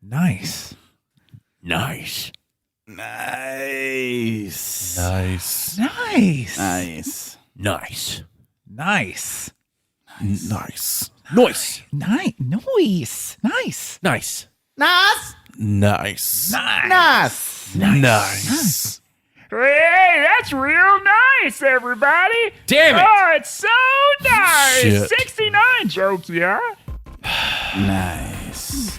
Nice. Nice. Nice. Nice. Nice. Nice. Nice. Nice. Nice. Noise. Nice. Noise. Nice. Nice. Nice. Nice. Nice. Nice. Hey, that's real nice, everybody. Damn it. Oh, it's so nice. Shit. 69 jokes, yeah? Nice.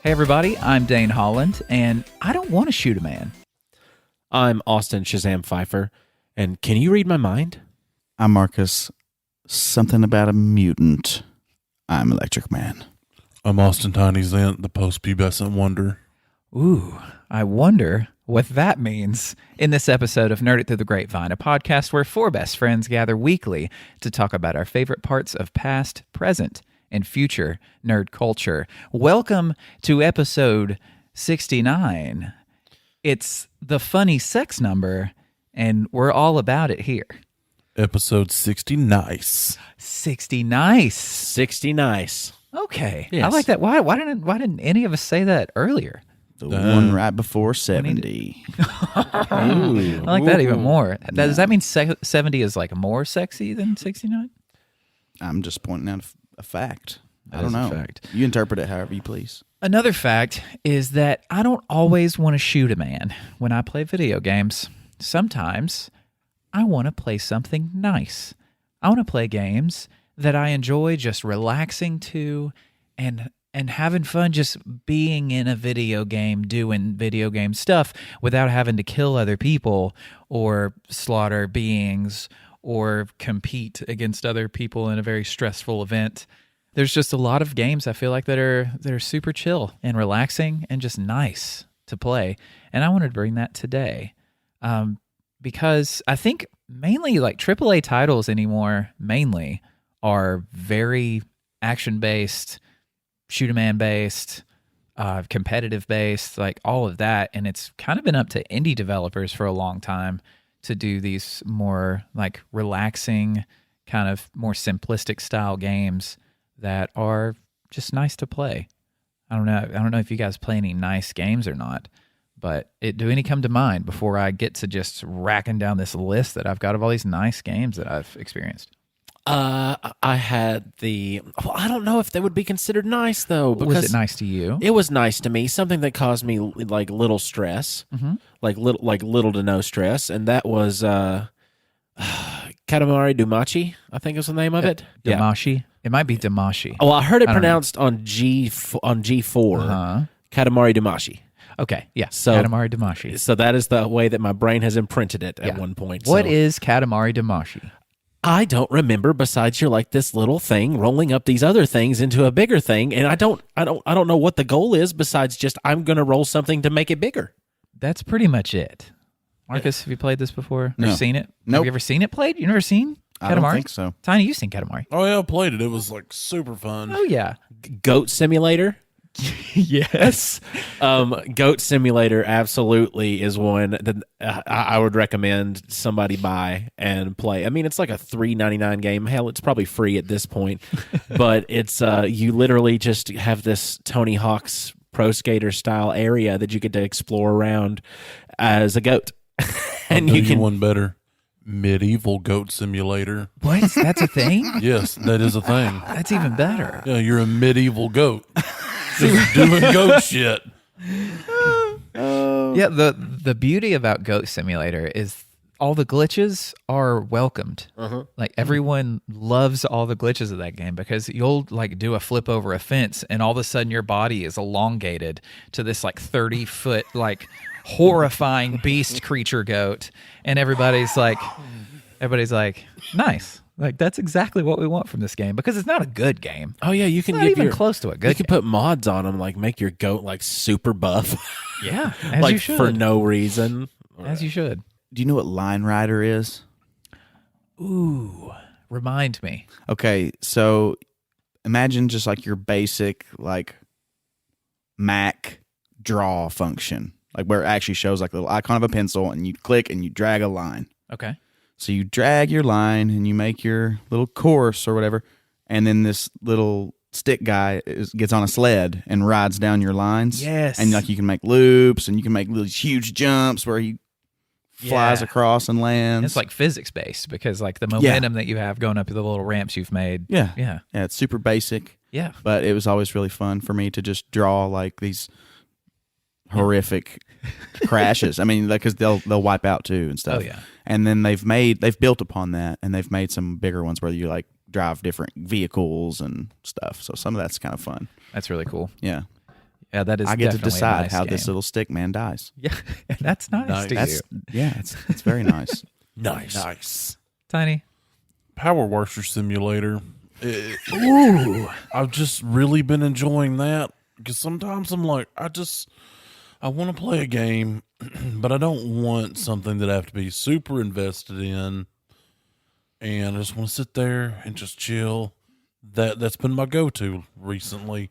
Hey, everybody. I'm Dane Holland, and I don't want to shoot a man. I'm Austin Shazam Pfeiffer, and can you read my mind? I'm Marcus. Something about a mutant. I'm Electric Man. I'm Austin Tiny Zent, the post-pubescent wonder. Ooh, I wonder what that means. In this episode of Nerd It Through the Grapevine, a podcast where four best friends gather weekly to talk about our favorite parts of past, present, and future nerd culture. Welcome to episode 69. It's the funny sex number, and we're all about it here. Episode 60, nice. 60 nice. 60 nice. Okay. Yes. I like that. Why didn't any of us say that earlier? The one right before 70. I like that even more. Does that mean 70 is like more sexy than 69? I'm just pointing out a fact. I That don't is a know. fact. You interpret it however you please. Another fact is that I don't always want to shoot a man when I play video games. Sometimes I want to play something nice. I want to play games that I enjoy just relaxing to and having fun just being in a video game, doing video game stuff without having to kill other people or slaughter beings or compete against other people in a very stressful event. There's just a lot of games I feel like that are super chill and relaxing and just nice to play. And I wanted to bring that today because I think mainly like AAA titles anymore mainly are very action-based, shoot-a-man-based, competitive-based, like all of that. And it's kind of been up to indie developers for a long time to do these more like relaxing, kind of more simplistic style games that are just nice to play. I don't know if you guys play any nice games or not, but do any come to mind before I get to just racking down this list that I've got of all these nice games that I've experienced? I had I don't know if they would be considered nice though. Because Was it nice to you? It was nice to me. Something that caused me like little stress, like little to no stress, and that was Katamari Damacy, I think is the name of it. Damacy? It might be Damacy. Oh, I heard it I don't pronounced on G4. Katamari Damacy. Okay, yeah. So- Katamari Damacy. So that is the way that my brain has imprinted it at one point. What So is Katamari Damacy? I don't remember. Besides, you're like this little thing rolling up these other things into a bigger thing, and I don't know what the goal is. Besides, just I'm going to roll something to make it bigger. That's pretty much it. Marcus, have you played this before? No. Or seen it? Nope. Have you ever seen it played? You never seen Katamari? I don't think so. Tiny, you've seen Katamari. Oh, yeah, I played it. It was, like, super fun. Oh, yeah. Goat Simulator. Yes. Goat Simulator absolutely is one that I would recommend somebody buy and play. I mean, it's like a $3.99 game. Hell, it's probably free at this point, but it's you literally just have this Tony Hawk's Pro Skater style area that you get to explore around as a goat, and I'll you do can one better. Medieval Goat Simulator. What? That's a thing? Yes, that is a thing. That's even better. Yeah, you're a medieval goat. Just doing goat shit. Yeah, the beauty about Goat Simulator is all the glitches are welcomed. Like everyone loves all the glitches of that game because you'll like do a flip over a fence and all of a sudden your body is elongated to this like 30-foot like horrifying beast creature goat, and everybody's like nice. Like that's exactly what we want from this game because it's not a good game. Oh yeah, you can It's not give even close to a good You can game. put mods on them, like make your goat like super buff, Yeah, as like you should. for no reason. As you should. Do you know what Line Rider is? Ooh, Remind me. Okay, so imagine just like your basic like Mac draw function, like where it actually shows like a little icon of a pencil, and you click and you drag a line. Okay. So you drag your line and you make your little course or whatever, and then this little stick guy gets on a sled and rides down your lines. Yes. And like you can make loops and you can make these huge jumps where he flies across and lands. It's like physics based because like the momentum that you have going up the little ramps you've made. Yeah. Yeah. Yeah, it's super basic. Yeah. But it was always really fun for me to just draw like these horrific crashes. I mean, because they'll wipe out too and stuff. Oh yeah. And then they've built upon that, and they've made some bigger ones where you like drive different vehicles and stuff. So some of that's kind of fun. That's really cool. Yeah. Yeah, that is. I get to definitely a decide nice how game. this little stick man dies. Yeah, that's nice to That's you, it's very nice. Nice. Tiny. Power Washer Simulator. Ooh. I've just really been enjoying that because sometimes I'm like, I want to play a game, but I don't want something that I have to be super invested in. And I just want to sit there and just chill. That's been my go-to recently.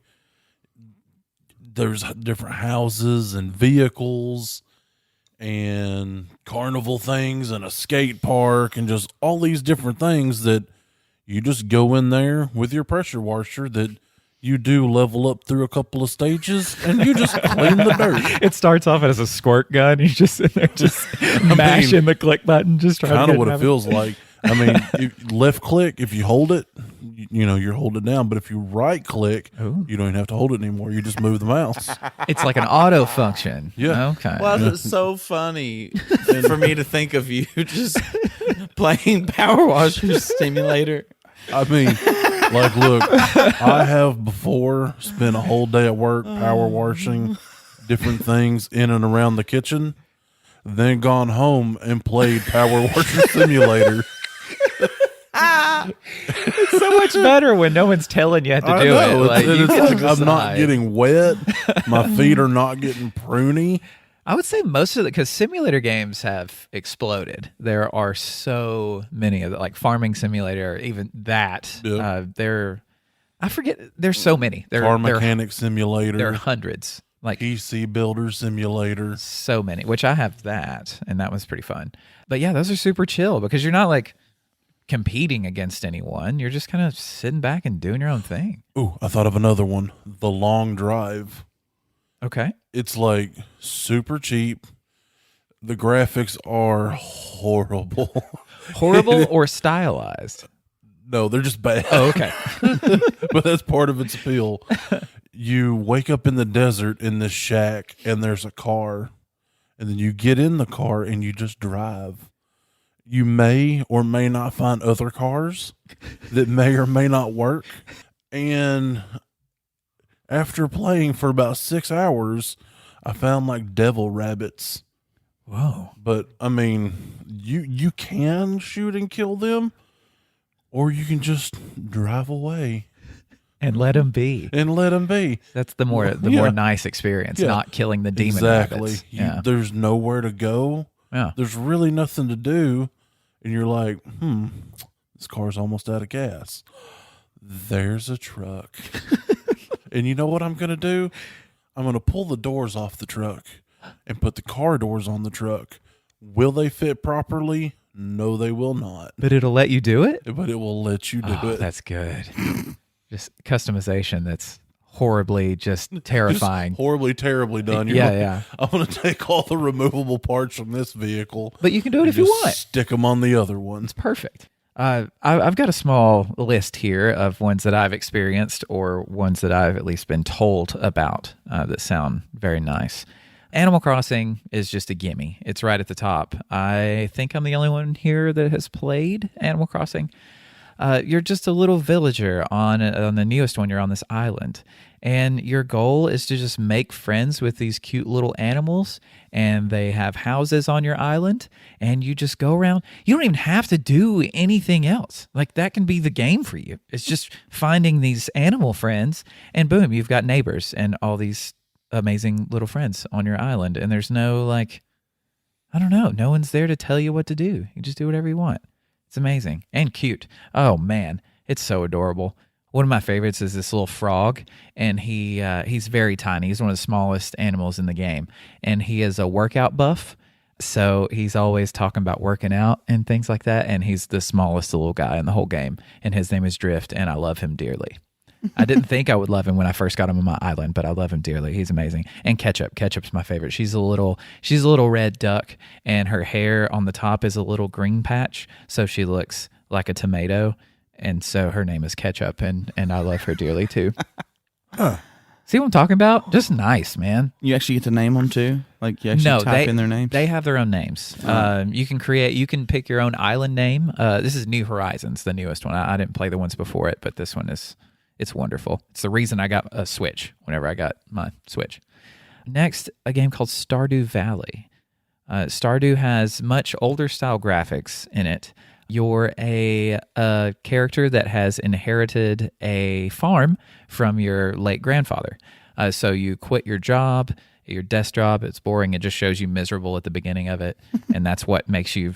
There's different houses and vehicles and carnival things and a skate park and just all these different things that you just go in there with your pressure washer that you do level up through a couple of stages and you just clean the dirt. It starts off as a squirt gun. You just sit there, just mashing the click button, just trying Kind to of what it feels like. I mean, left click, if you hold it, you're holding it down. But if you right click, you don't even have to hold it anymore. You just move the mouse. It's like an auto function. Yeah. Okay. Well, it's so funny for me to think of you just playing Power Washer Simulator. I mean, like, look, I have before spent a whole day at work power washing different things in and around the kitchen, then gone home and played Power Washer Simulator. It's so much better when no one's telling you how to do it. Like, you It's get to like I'm not decide. getting wet. My feet are not getting pruny. I would say most of it, because simulator games have exploded. There are so many of them, like Farming Simulator, even that. Yep. I forget, there's so many. Car Mechanic Simulator. There are hundreds. Like PC Builder Simulator. so many, which I have that, and that was pretty fun. But yeah, those are super chill because you're not like competing against anyone. You're just kind of sitting back and doing your own thing. Ooh, I thought of another one. The Long Drive. Okay. It's like super cheap. The graphics are horrible. Horrible or stylized? No, they're just bad. Oh, okay. But that's part of its appeal. You wake up in the desert in this shack and there's a car, and then you get in the car and you just drive. You may or may not find other cars that may or may not work. And after playing for about 6 hours, I found like devil rabbits. Whoa. But I mean, you can shoot and kill them, or you can just drive away And let them be. and let them be. That's the more nice experience, Yeah. not killing the demon Exactly. rabbits. Yeah. There's nowhere to go. Yeah. There's really nothing to do. And you're like, this car's almost out of gas. There's a truck. And you know what I'm going to do? I'm going to pull the doors off the truck and put the car doors on the truck. Will they fit properly? No, they will not. But it'll let you do it? But it will let you do it. That's good. Just customization that's horribly just terrifying. Just horribly, terribly done. You're Yeah, like, yeah. I'm going to take all the removable parts from this vehicle. But you can do it and if you just want. Stick them on the other one. It's perfect. I've got a small list here of ones that I've experienced or ones that I've at least been told about that sound very nice. Animal Crossing is just a gimme. It's right at the top. I think I'm the only one here that has played Animal Crossing. You're just a little villager on the newest one. You're on this island, and your goal is to just make friends with these cute little animals, and they have houses on your island, and you just go around. You don't even have to do anything else. Like, that can be the game for you. It's just finding these animal friends, and boom, you've got neighbors and all these amazing little friends on your island, and there's no, like, I don't know, no one's there to tell you what to do. You just do whatever you want. It's amazing and cute. Oh man, it's so adorable. One of my favorites is this little frog, and he's very tiny. He's one of the smallest animals in the game, and he is a workout buff. So he's always talking about working out and things like that, and he's the smallest little guy in the whole game, and his name is Drift, and I love him dearly. I didn't think I would love him when I first got him on my island, but I love him dearly. He's amazing. And Ketchup's my favorite. She's a little red duck, and her hair on the top is a little green patch, so she looks like a tomato. And so her name is Ketchup, and I love her dearly too. See what I'm talking about? Just nice, man. You actually get to name them too? Like you actually type in their names? They have their own names. You can pick your own island name. This is New Horizons, the newest one. I didn't play the ones before it, but this one it's wonderful. It's the reason I got a Switch whenever I got my Switch. Next, a game called Stardew Valley. Stardew has much older style graphics in it. You're a character that has inherited a farm from your late grandfather. So you quit your job, your desk job. It's boring. It just shows you miserable at the beginning of it. And that's what makes you,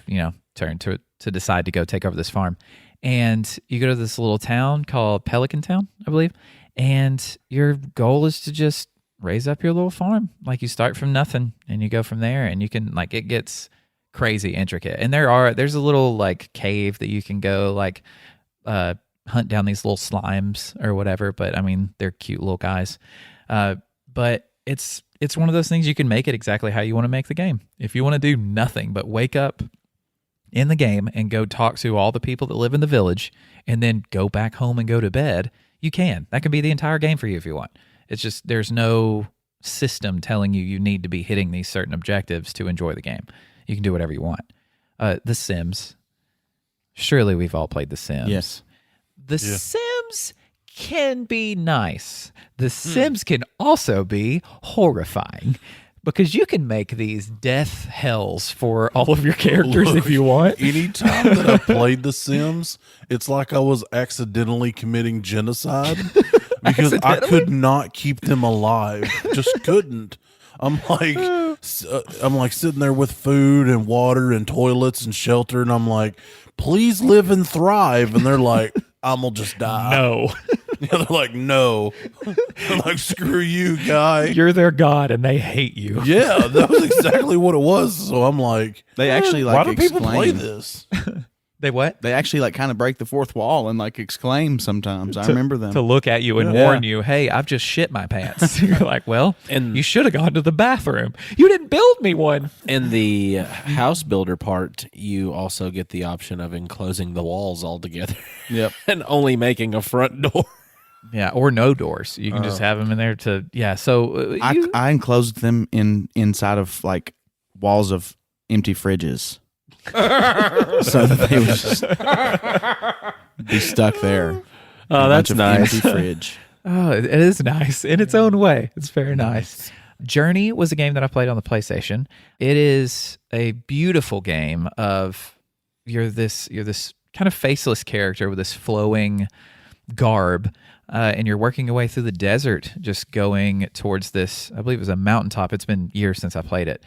turn to decide to go take over this farm. And you go to this little town called Pelican Town, I believe. And your goal is to just raise up your little farm. Like you start from nothing and you go from there, and you can it gets crazy intricate. And there's a little cave that you can go hunt down these little slimes or whatever, but I mean they're cute little guys. But it's one of those things you can make it exactly how you want to make the game. If you want to do nothing but wake up in the game and go talk to all the people that live in the village and then go back home and go to bed, you can. That can be the entire game for you if you want. It's just there's no system telling you need to be hitting these certain objectives to enjoy the game. You can do whatever you want. The Sims. Surely we've all played The Sims. Yes. The Sims can be nice. The Sims can also be horrifying because you can make these death hells for all of your characters if you want. Anytime that I played The Sims, it's like I was accidentally committing genocide because I could not keep them alive. Just couldn't. I'm like sitting there with food and water and toilets and shelter, and I'm like, please live and thrive. And they're like, I'm gonna just die. No. Yeah, they're like, no. I'm like, screw you, guy. You're their god and they hate you. Yeah, that was exactly what it was. So I'm like, They actually why do explain. people play this? They what? They actually kind of break the fourth wall and exclaim sometimes. I remember them. To look at you and warn you, hey, I've just shit my pants. You're like, well, and you should have gone to the bathroom. You didn't build me one. In the house builder part, you also get the option of enclosing the walls altogether. Yep. And only making a front door. Yeah, or no doors. You can just have them in there So I enclosed them inside of walls of empty fridges. So that they would just be stuck there. Oh, that's nice. Empty fridge. Oh, it is nice in its own way. It's very nice. Journey was a game that I played on the PlayStation. It is a beautiful game of you're this kind of faceless character with this flowing garb, and you're working your way through the desert, just going towards this. I believe it was a mountaintop. It's been years since I played it.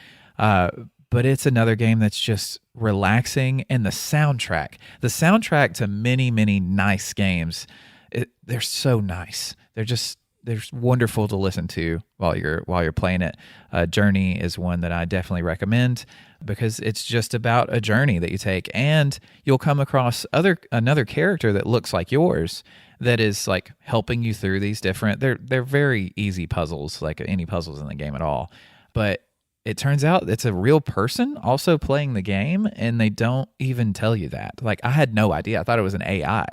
But it's another game that's just relaxing. And the soundtrack to many, many nice games, they're so nice. They're wonderful to listen to while you're playing it. Journey is one that I definitely recommend because it's just about a journey that you take, and you'll come across another character that looks like yours that is helping you through these different. They're very easy puzzles, like any puzzles in the game at all, but it turns out it's a real person also playing the game, and they don't even tell you that. I had no idea. I thought it was an AI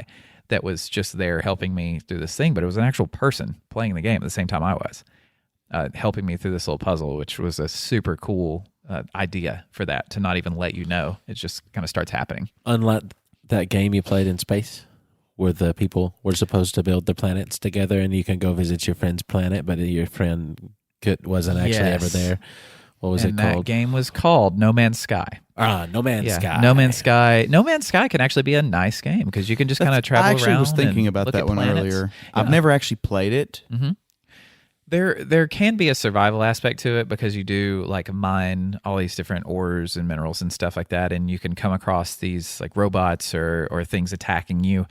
that was just there helping me through this thing, but it was an actual person playing the game at the same time I was, helping me through this little puzzle, which was a super cool idea for that, to not even let you know. It just kind of starts happening. Unlike that game you played in space, where the people were supposed to build the planets together, and you can go visit your friend's planet, but your friend wasn't actually ever there. What was it called? That game was called No Man's Sky. No Man's Sky. No Man's Sky. No Man's Sky can actually be a nice game because you can just kind of travel around. I actually was thinking about that one earlier. I've never actually played it. Mm-hmm. There can be a survival aspect to it because you do like mine all these different ores and minerals and stuff like that, and you can come across these like robots or things attacking you.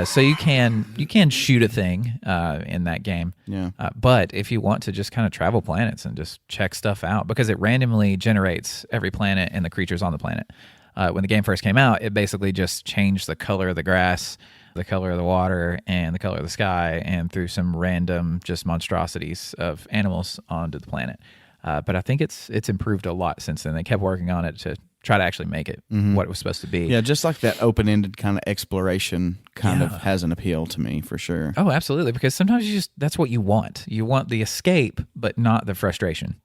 So you can shoot a thing in that game. Yeah. But if you want to just kind of travel planets and just check stuff out, because it randomly generates every planet and the creatures on the planet. When the game first came out, it basically just changed the color of the grass, the color of the water, and the color of the sky, and threw some random just monstrosities of animals onto the planet. But I think it's improved a lot since then. They kept working on it to try to actually make it what it was supposed to be. Yeah, just like that open-ended kind of exploration kind of has an appeal to me for sure. Oh, absolutely. Because sometimes that's what you want. You want the escape, but not the frustration.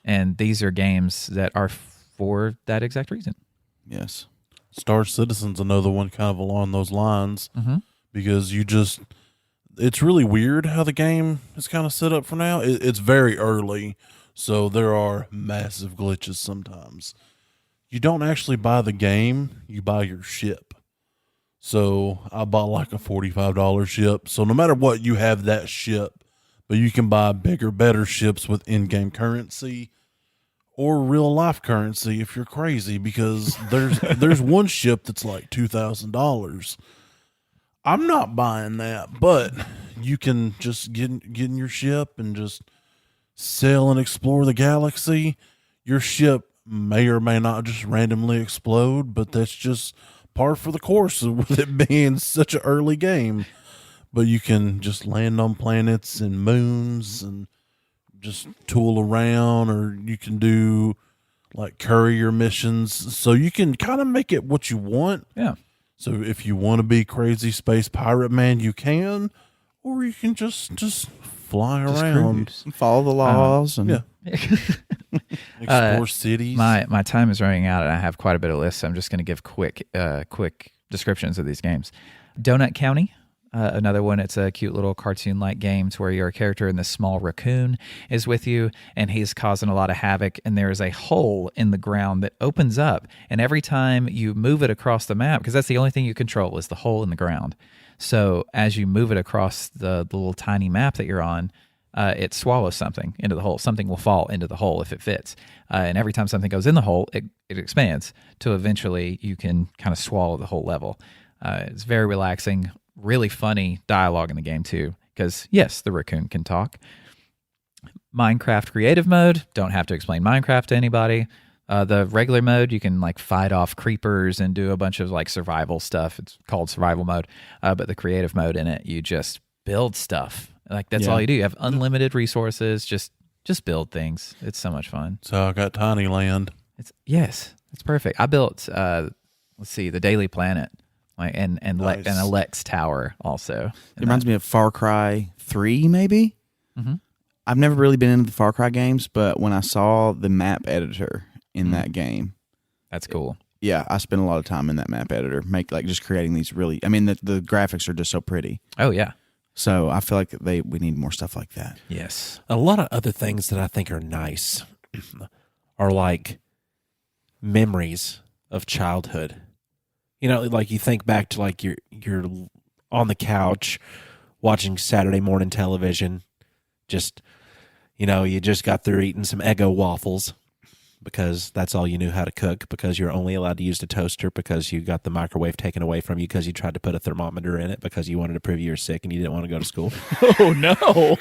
And these are games that are for that exact reason. Yes. Star Citizen's another one kind of along those lines because it's really weird how the game is kind of set up for now. It's very early, so there are massive glitches sometimes. You don't actually buy the game, you buy your ship. So I bought like a $45 ship. So no matter what, you have that ship, but you can buy bigger, better ships with in-game currency or real life currency if you're crazy, because there's one ship that's like $2,000. I'm not buying that, but you can just get in your ship and just sail and explore the galaxy. Your ship may or may not just randomly explode, but that's just par for the course with it being such an early game. But you can just land on planets and moons and just tool around, or you can do like courier missions. So you can kind of make it what you want. Yeah. So if you want to be crazy space pirate man, you can, or you can just fly around, follow the laws, and explore cities. My time is running out, and I have quite a bit of lists. So I'm just going to give quick descriptions of these games. Donut County. Another one, it's a cute little cartoon-like game to where your character in this small raccoon is with you, and he's causing a lot of havoc, and there is a hole in the ground that opens up, and every time you move it across the map, because that's the only thing you control is the hole in the ground. So as you move it across the little tiny map that you're on, it swallows something into the hole. Something will fall into the hole if it fits. And every time something goes in the hole, it expands to eventually you can kind of swallow the whole level. It's very relaxing. Really funny dialogue in the game too, because yes, the raccoon can talk. Minecraft creative mode, don't have to explain Minecraft to anybody. The regular mode, you can like fight off creepers and do a bunch of like survival stuff. It's called survival mode. But the creative mode in it, you just build stuff. Like that's all you do. You have unlimited resources. Just build things. It's so much fun. So I got Tiny Land. It's perfect. I built the Daily Planet. And Nice. and a Lex Tower also. it reminds me of Far Cry 3, maybe. I've never really been into the Far Cry games, but when I saw the map editor in that game, That's cool. yeah, I spent a lot of time in that map editor, just creating these really. I mean, the graphics are just so pretty. Oh yeah. So I feel like we need more stuff like that. Yes. A lot of other things that I think are nice are like memories of childhood. You know, like you think back to like you're on the couch watching Saturday morning television. Just, you know, you just got through eating some Eggo waffles because that's all you knew how to cook, because you're only allowed to use the toaster because you got the microwave taken away from you because you tried to put a thermometer in it because you wanted to prove you were sick and you didn't want to go to school. Oh no!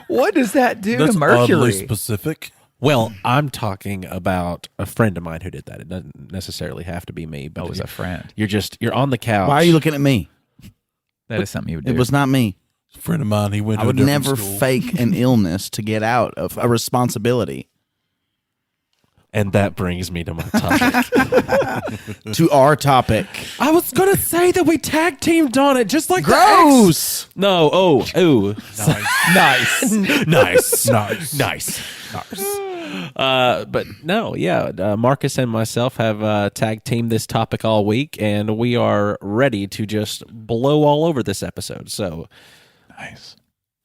What does that do That's to mercury? oddly specific. Well, I'm talking about a friend of mine who did that. It doesn't necessarily have to be me, but Oh, it was a friend. you're on the couch. Why are you looking at me? That is something you would do. It was not me. A friend of mine, he went to I would a different never school. fake an illness to get out of a responsibility. And that brings me to my topic. To our topic. I was going to say that we tag teamed on it, just like Gross! No, ooh. nice. Nice. But no, yeah. Marcus and myself have tag teamed this topic all week, and we are ready to just blow all over this episode. So Nice.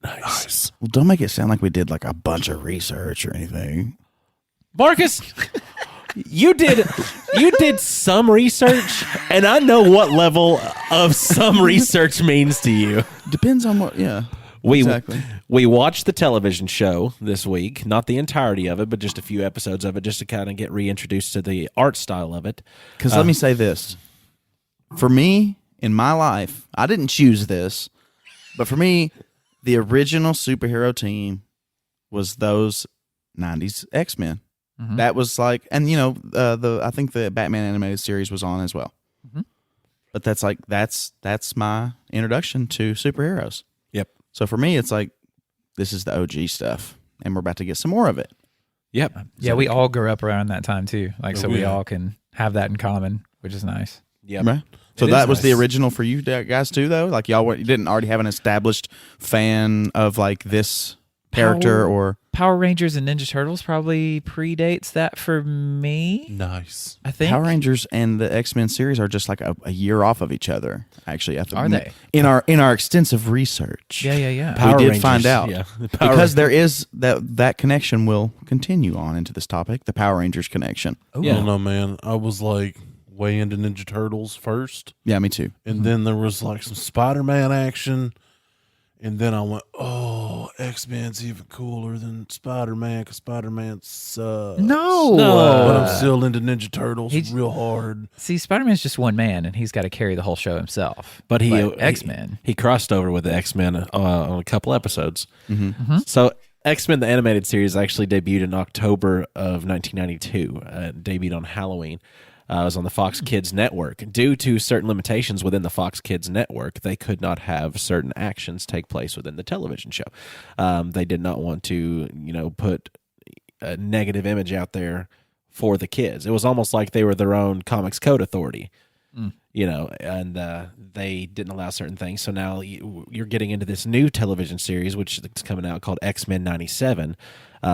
Well, don't make it sound like we did like a bunch of research or anything. Marcus, you did some research, and I know what level of some research means to you. Depends on what, yeah. Exactly. We watched the television show this week, not the entirety of it, but just a few episodes of it, just to kind of get reintroduced to the art style of it. Because let me say this. For me, in my life, I didn't choose this, but for me, the original superhero team was those 90s X-Men. Mm-hmm. That was like, and I think the Batman animated series was on as well. Mm-hmm. But that's my introduction to superheroes. Yep. So for me, it's like, this is the OG stuff, and we're about to get some more of it. Yep. Yeah, we all grew up around that time too. Like, so we yeah. all can have that in common, which is nice. Yep. Right? So It that is was the nice. original for you guys too, though? Like, you didn't already have an established fan of like this character or... Power Rangers and Ninja Turtles probably predates that for me. Nice. I think. Power Rangers and the X-Men series are just like a year off of each other, actually. Are they? In our extensive research. Yeah. Power we did Rangers, find out. yeah. Because there is that connection will continue on into this topic, the Power Rangers connection. I don't know, man. I was like way into Ninja Turtles first, Yeah, me too. and then there was like some Spider-Man action, and then I went, "Oh, X-Men's even cooler than Spider-Man because Spider-Man sucks." No. But I'm still into Ninja Turtles He's- real hard. See, Spider-Man's just one man, and he's got to carry the whole show himself. But X-Men. He crossed over with the X-Men on a couple episodes. Mm-hmm. So X-Men, the animated series, actually debuted in October of 1992. Debuted on Halloween. It was on the Fox Kids network. Due to certain limitations within the Fox Kids network, they could not have certain actions take place within the television show. They did not want to, put a negative image out there for the kids. It was almost like they were their own comics code authority, and they didn't allow certain things. So now you're getting into this new television series, which is coming out called X-Men 97,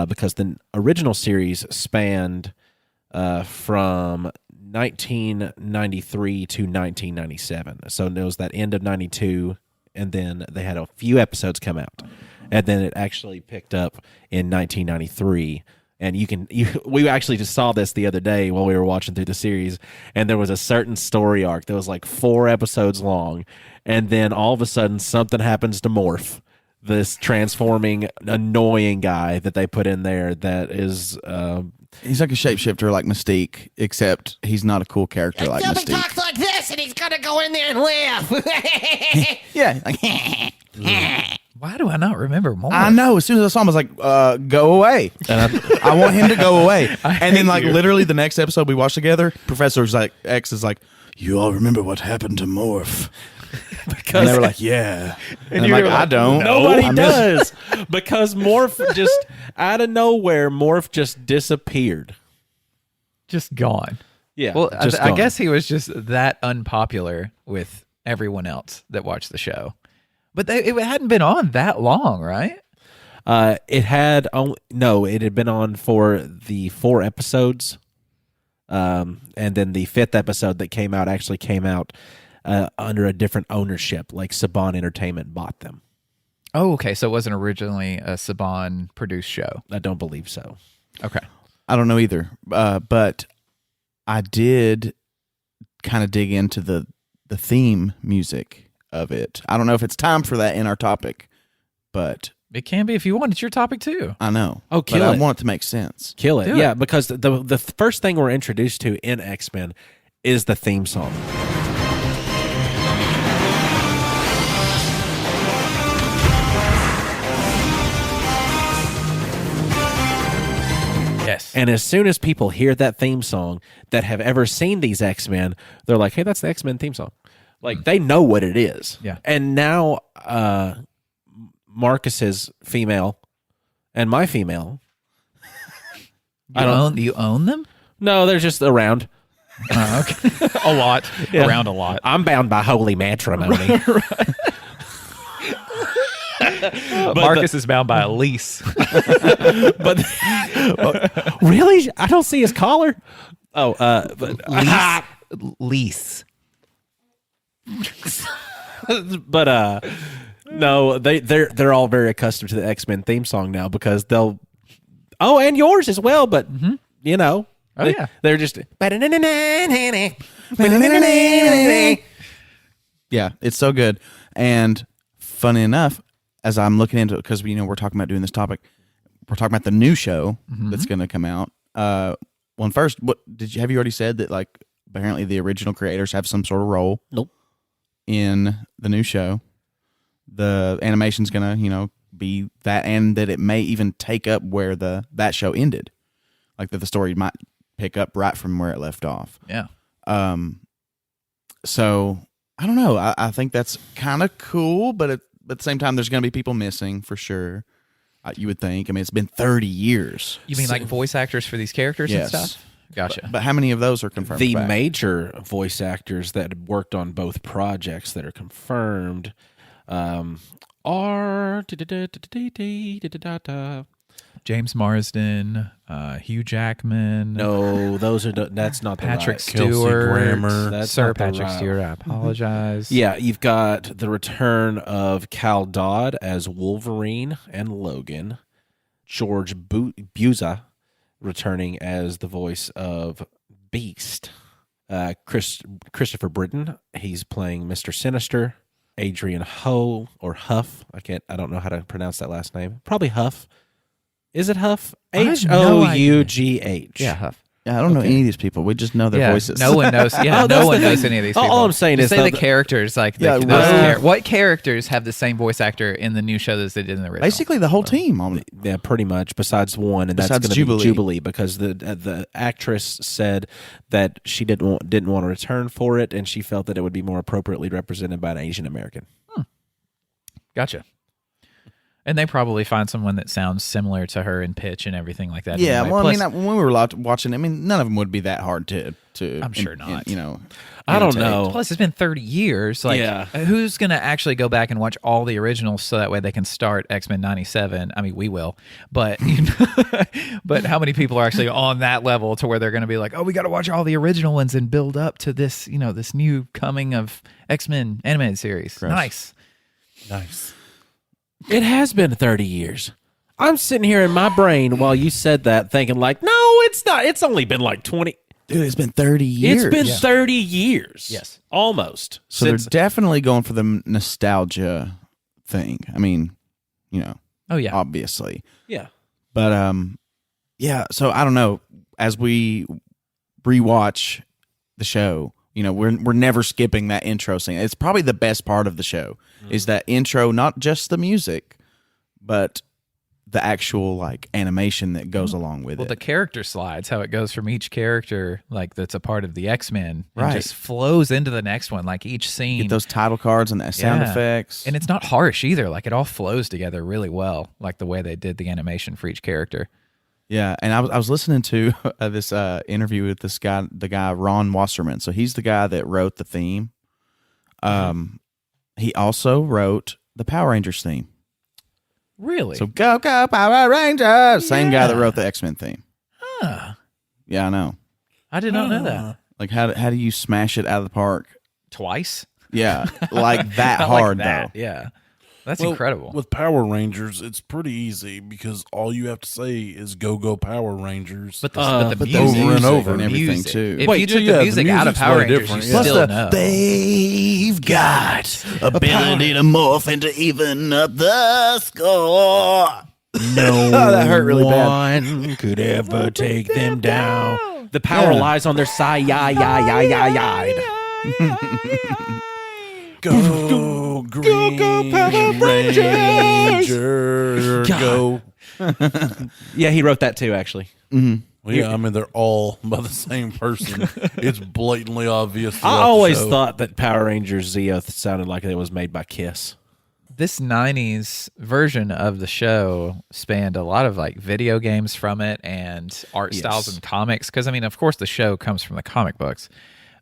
because the original series spanned from 1993 to 1997. So it was that end of 92, and then they had a few episodes come out. And then it actually picked up in 1993. And we actually just saw this the other day while we were watching through the series, and there was a certain story arc that was like 4 episodes long, and then all of a sudden something happens to Morph, this transforming annoying guy that they put in there that is He's like a shapeshifter like Mystique, except he's not a cool character like Somebody Mystique. talks like this, and he's gonna go in there and laugh. Yeah, like, Why do I not remember more? I know. As soon as I saw him, I was like, go away. I want him to go away. And then, like, literally the next episode we watched together, Professor X is like, you all remember what happened to Morph? And they were like, yeah. And I'm like, I don't. Nobody I miss- does. Because Morph just, out of nowhere, Morph just disappeared. Just gone. Yeah. Well, just I gone. guess he was just that unpopular with everyone else that watched the show. But it hadn't been on that long, right? It had it had been on for the 4 episodes. And then the 5th episode that came out actually came out under a different ownership, like Saban Entertainment bought them. Oh, okay. So it wasn't originally a Saban produced show. I don't believe so. Okay. I don't know either. But I did kind of dig into the theme music of it. I don't know if it's time for that in our topic, but It can be if you want. It's your topic too. I know. Oh, but kill I it. want it to make sense. Kill it. Do Yeah, it. because the first thing we're introduced to in X-Men is the theme song. Yes. And as soon as people hear that theme song that have ever seen these X-Men, they're like, hey, that's the X-Men theme song. Like, they know what it is. Yeah. And now Marcus's female and my female. You own them? No, they're just around. Oh, okay. A lot. Yeah. Around a lot. I'm bound by holy matrimony. Marcus is bound by a lease. But really? I don't see his collar. Oh, but Lease. but no, they're all very accustomed to the X-Men theme song now because they'll and yours as well, but you know. Oh, yeah. They're just Yeah, it's so good. And funny enough, as I'm looking into it, because we're talking about doing this topic, we're talking about the new show that's going to come out. Well, first, have you already said that like apparently the original creators have some sort of role? Nope. In the new show, the animation's going to be that, and that it may even take up where that show ended, like that the story might pick up right from where it left off. Yeah. So I don't know. I think that's kind of cool, but at the same time, there's going to be people missing for sure. You would think. I mean, it's been 30 years. You mean like voice actors for these characters Yes. and stuff? Gotcha. But how many of those are confirmed? The back? major voice actors that worked on both projects that are confirmed are James Marsden, Hugh Jackman. no, that's not the Patrick right. Stewart. Kelsey Grammer. That's Sir not the Patrick right- Stewart. I apologize. Yeah, you've got the return of Cal Dodd as Wolverine and Logan, George Buza returning as the voice of Beast, Christopher Britton, he's playing Mr. Sinister, Adrian Ho or Huff, I don't know how to pronounce that last name, probably Huff. Is it Huff? I have no idea. Hough. Yeah, Huff. Yeah, I don't know any of these people. We just know their voices. No one knows. Yeah, Oh, no that's one the knows thing. any of these All people. I'm saying Just is say the that- characters like Yeah, what characters have the same voice actor in the new show as they did in the original? Basically, the whole team. On it. Yeah, pretty much. Besides one, and Besides that's going to be Jubilee. Jubilee, because the actress said that she didn't want to return for it, and she felt that it would be more appropriately represented by an Asian American. Gotcha. And they probably find someone that sounds similar to her in pitch and everything like that. Yeah, anyway. well, Plus, I mean, when we were watching, I mean, none of them would be that hard to. I'm sure not. I don't imitate. know. plus it's been 30 years. Like, Yeah. who's going to actually go back and watch all the originals so that way they can start X-Men 97? I mean, we will, but but how many people are actually on that level to where they're going to be like, oh, we got to watch all the original ones and build up to this, this new coming of X-Men animated series. Gross. Nice. Nice. It has been 30 years. I'm sitting here in my brain while you said that, thinking like, no, it's not. It's only been like 20. Dude, it's been 30 years. It's been 30 years. Yes. Almost. So they're definitely going for the nostalgia thing. I mean, Oh, yeah. obviously. Yeah. But yeah. So I don't know. As we rewatch the show, we're never skipping that intro scene. It's probably the best part of the show is that intro, not just the music, but the actual like animation that goes along with Well, it. the character slides, how it goes from each character, like that's a part of the X-Men, and Right. just flows into the next one. Like each scene, Get those title cards and the sound Yeah. effects. and it's not harsh either. Like it all flows together really well, like the way they did the animation for each character. Yeah, and I was listening to this interview with the guy Ron Wasserman. So he's the guy that wrote the theme. He also wrote the Power Rangers theme. Really? So go Power Rangers! Same guy that wrote the X-Men theme. Huh. Yeah, I know. I did not know that. Like how do you smash it out of the park? Twice? Yeah, like that Not hard like that. though. Yeah. That's Well, incredible. With Power Rangers, it's pretty easy because all you have to say is "Go Power Rangers." But the But the music, over and over and everything music. too. If Wait, you took yeah, the the music out of music's Power way Rangers, you different, yeah. Plus still the know. they've got ability to morph and to even up the score. No that hurt really bad. one could ever take them down. The power lies on their side. Go Green Power Ranger, go. Yeah, he wrote that too, actually. Well, yeah, I mean they're all by the same person. It's blatantly obvious. I throughout the always show. thought that Power Rangers Zeoth sounded like it was made by Kiss. This 90s version of the show spanned a lot of like video games from it and art styles and comics. Because, I mean, of course, the show comes from the comic books,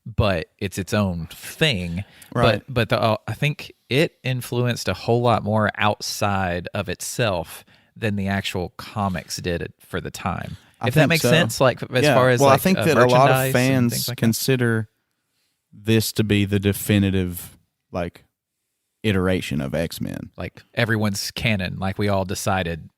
but it's its own thing. Right. But I think it influenced a whole lot more outside of itself than the actual comics did it for the time. I If that think makes so. sense, like as Yeah. far as well, like, I think that a lot merchandise of and fans things like that. consider this to be the definitive like iteration of X-Men. Like everyone's canon, like we all decided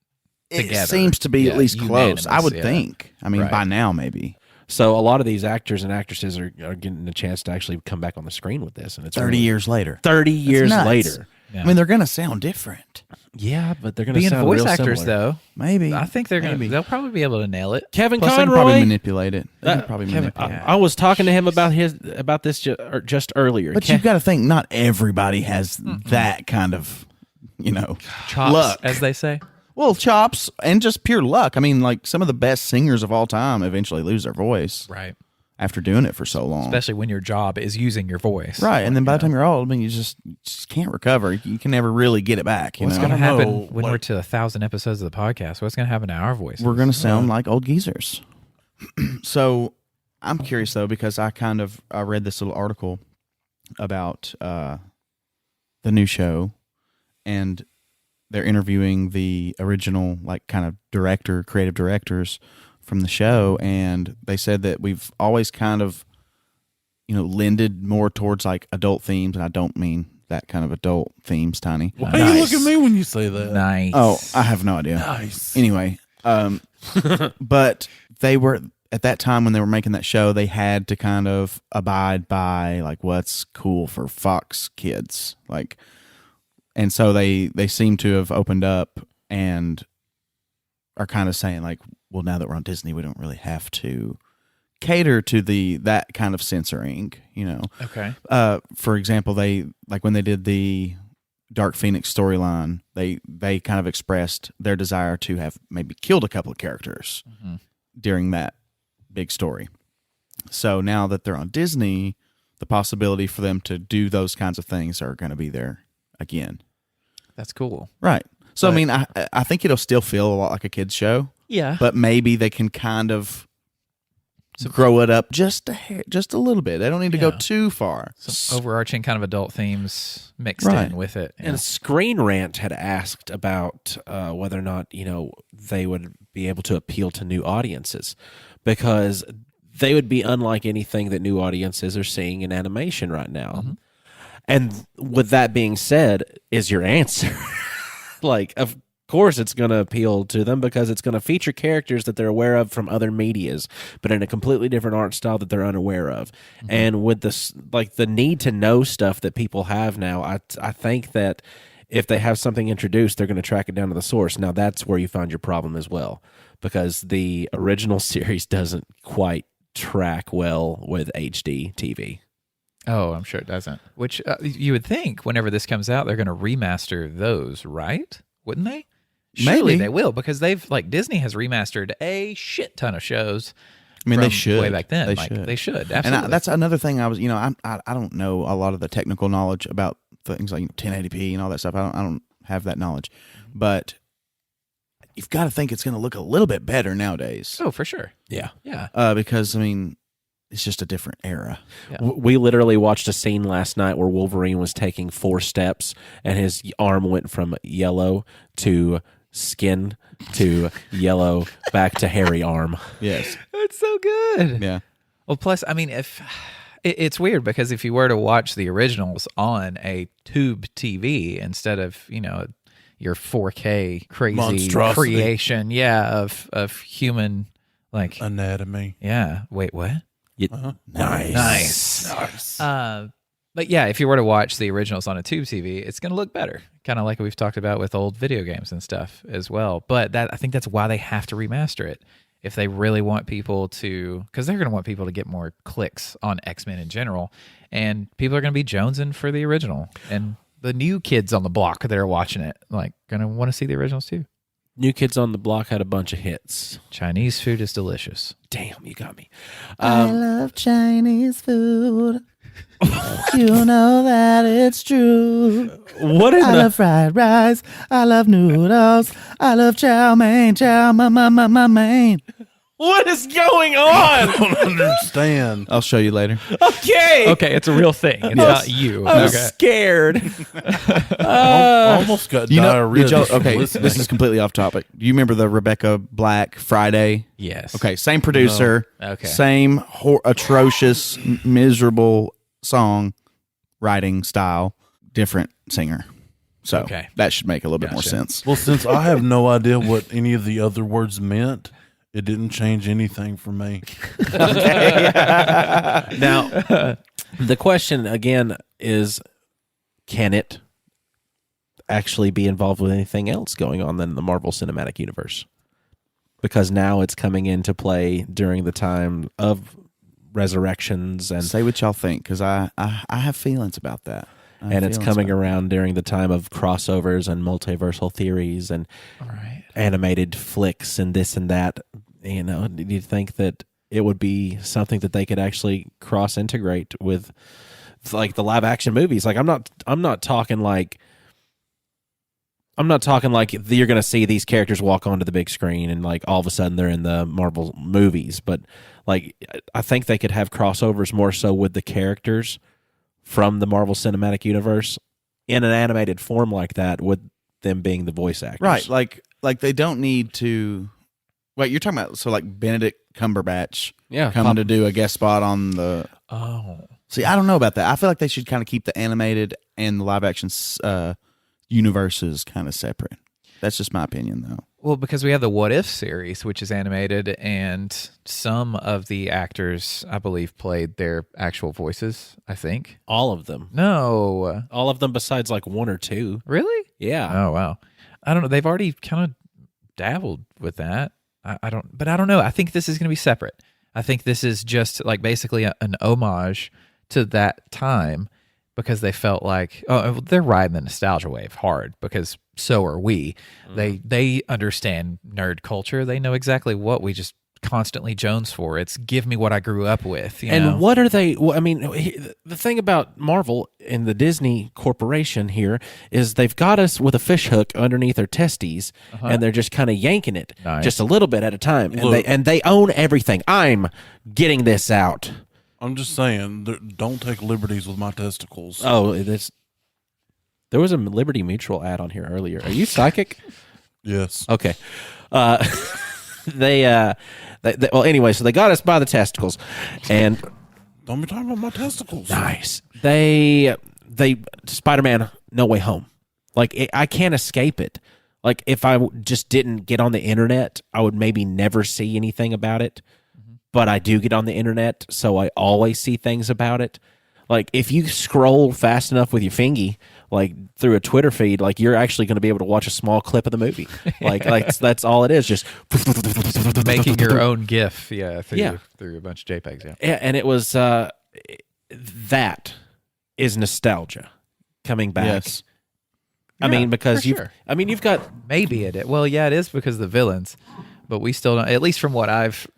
together. It seems to be Yeah, at least close. I unanimous, would yeah. think. I mean, Right. by now maybe. So a lot of these actors and actresses are getting a chance to actually come back on the screen with this, and it's 30 really- years later. 30 years nuts. later. Yeah. I mean, they're going to sound different. Yeah, but they're going to Being sound voice real actors, similar. though, Maybe. I think they'll probably be able to nail it. Kevin Plus, they can probably Conroy. manipulate it. They can probably Kevin, manipulate it. I was talking to him about this just earlier. But you've got to think, not everybody has that kind of, Chops, luck. as they say. Well, chops and just pure luck. I mean, like some of the best singers of all time eventually lose their voice Right. after doing it for so long. Especially when your job is using your voice. Right, and then by the time you're old, I mean, you just can't recover. You can never really get it back. What's know? going to I don't happen know, when like- we're to 1,000 episodes of the podcast? What's going to happen to our voices? We're going to sound like old geezers. So I'm curious, though, because I read this little article about the new show, and they're interviewing the original, like, kind of creative directors from the show, and they said that we've always kind of, lended more towards, like, adult themes, and I don't mean that kind of adult themes, Tiny. Why you look at me when you say that? Nice. Oh, I have no idea. Nice. Anyway, but they were at that time when they were making that show, they had to kind of abide by like what's cool for Fox kids, like, and so they seem to have opened up and are kind of saying like, well, now that we're on Disney, we don't really have to cater to that kind of censoring, Okay. For example, they like when they did the Dark Phoenix storyline, they kind of expressed their desire to have maybe killed a couple of characters during that big story. So now that they're on Disney, the possibility for them to do those kinds of things are going to be there again. That's cool. Right. So I mean, I think it'll still feel a lot like a kids show, Yeah. but maybe they can kind of grow it up just a little bit. They don't need to go too far. Some overarching kind of adult themes mixed Right. in with it. And Screen Rant had asked about whether or not they would be able to appeal to new audiences, because they would be unlike anything that new audiences are seeing in animation right now. Mm-hmm. And with that being said, is your answer like, of course it's going to appeal to them because it's going to feature characters that they're aware of from other medias, but in a completely different art style that they're unaware of. And with this, like the need to know stuff that people have now, I think that if they have something introduced, they're going to track it down to the source. Now that's where you find your problem as well, because the original series doesn't quite track well with HD TV. Oh, I'm sure it doesn't. Which you would think whenever this comes out, they're going to remaster those, right? Wouldn't they? Surely Maybe. they will, because Disney has remastered a shit ton of shows. I mean, they from should. way back then. They should. Absolutely. And that's another thing I was, I don't know a lot of the technical knowledge about things like 1080p and all that stuff. I don't have that knowledge, but you've got to think it's going to look a little bit better nowadays. Oh, for sure. Yeah. Yeah. Because I mean, it's just a different era. Yeah. We literally watched a scene last night where Wolverine was taking 4 steps and his arm went from yellow to skin to yellow back to hairy arm. Yes. That's so good. Yeah. Well, plus, I mean, if it's weird because if you were to watch the originals on a tube TV instead of, your 4K crazy Monstrosity. creation, of human, like, Anatomy. yeah. Wait, what? Nice. But yeah, if you were to watch the originals on a tube TV, it's going to look better, kind of like we've talked about with old video games and stuff as well. But I think that's why they have to remaster it if they really want people to, because they're going to want people to get more clicks on X-Men in general, and people are going to be jonesing for the original, and the new kids on the block that are watching it like going to want to see the originals too. New Kids on the Block had a bunch of hits. Chinese food is delicious. Damn, you got me. I love Chinese food. You know that it's true. What in I the love fried rice. I love noodles. I love chow mein. Chow mein. what is going on? I don't understand. I'll show you later. Okay. Okay, it's a real thing. It's not you. I was Okay. scared. I almost got diarrhea. did y'all- just from okay, listening. this is completely off topic. Do you remember the Rebecca Black Friday? Yes. Okay, same producer. No. Okay. Same atrocious, miserable song writing style, different singer. So Okay. that should make a little bit more Gotcha. sense. Well, since I have no idea what any of the other words meant, it didn't change anything for me. Now, the question again is, can it? actually be involved with anything else going on than the Marvel Cinematic Universe. Because now it's coming into play during the time of Resurrections, and Say what y'all think, because I have feelings about that. and it's coming around during the time of crossovers and multiversal theories and animated flicks and this and that. You know, do you think that it would be something that they could actually cross integrate with, like, the live action movies? Like, I'm not talking like you're going to see these characters walk onto the big screen and, like, all of a sudden they're in the Marvel movies, but, like, I think they could have crossovers more so with the characters from the Marvel Cinematic Universe in an animated form like that, with them being the voice actors. Right, like they don't need to. Wait, you're talking about like Benedict Cumberbatch coming to do a guest spot on the. Oh, see, I don't know about that. I feel like they should kind of keep the animated and the live action universes kind of separate. That's just my opinion, though. well, because we have the What If series, which is animated, and some of the actors, I believe, played their actual voices. I think All of them. no, All of them besides, like, one or two. really? Yeah. Oh wow, I don't know. They've already kind of dabbled with that. I don't know. I think this is going to be separate. I think this is just like basically an homage to that time, because they felt like, oh, they're riding the nostalgia wave hard, because so are we. They understand nerd culture. They know exactly what we just constantly jones for. It's give me what I grew up with. You know? What are they? Well, I mean, the thing about Marvel and the Disney Corporation here is they've got us with a fish hook underneath their testes, and they're just kind of yanking it just a little bit at a time, and they own everything. I'm getting this out. I'm just saying, don't take liberties with my testicles. Oh, there was a Liberty Mutual ad on here earlier. Are you psychic? Yes. Okay. Well, anyway, so they got us by the testicles, and Don't be talking about my testicles. nice. They Spider-Man No Way Home. Like, I can't escape it. Like, if I just didn't get on the internet, I would maybe never see anything about it. But I do get on the internet, so I always see things about it. Like, if you scroll fast enough with your fingy, like, through a Twitter feed, like, you're actually going to be able to watch a small clip of the movie. Like that's all it is. Just making your own GIF, through a bunch of JPEGs. Yeah, and it was that is nostalgia coming back. Yes. I mean, because for sure. you've got Maybe it. Well, yeah, it is because of the villains. But we still don't, at least from what I've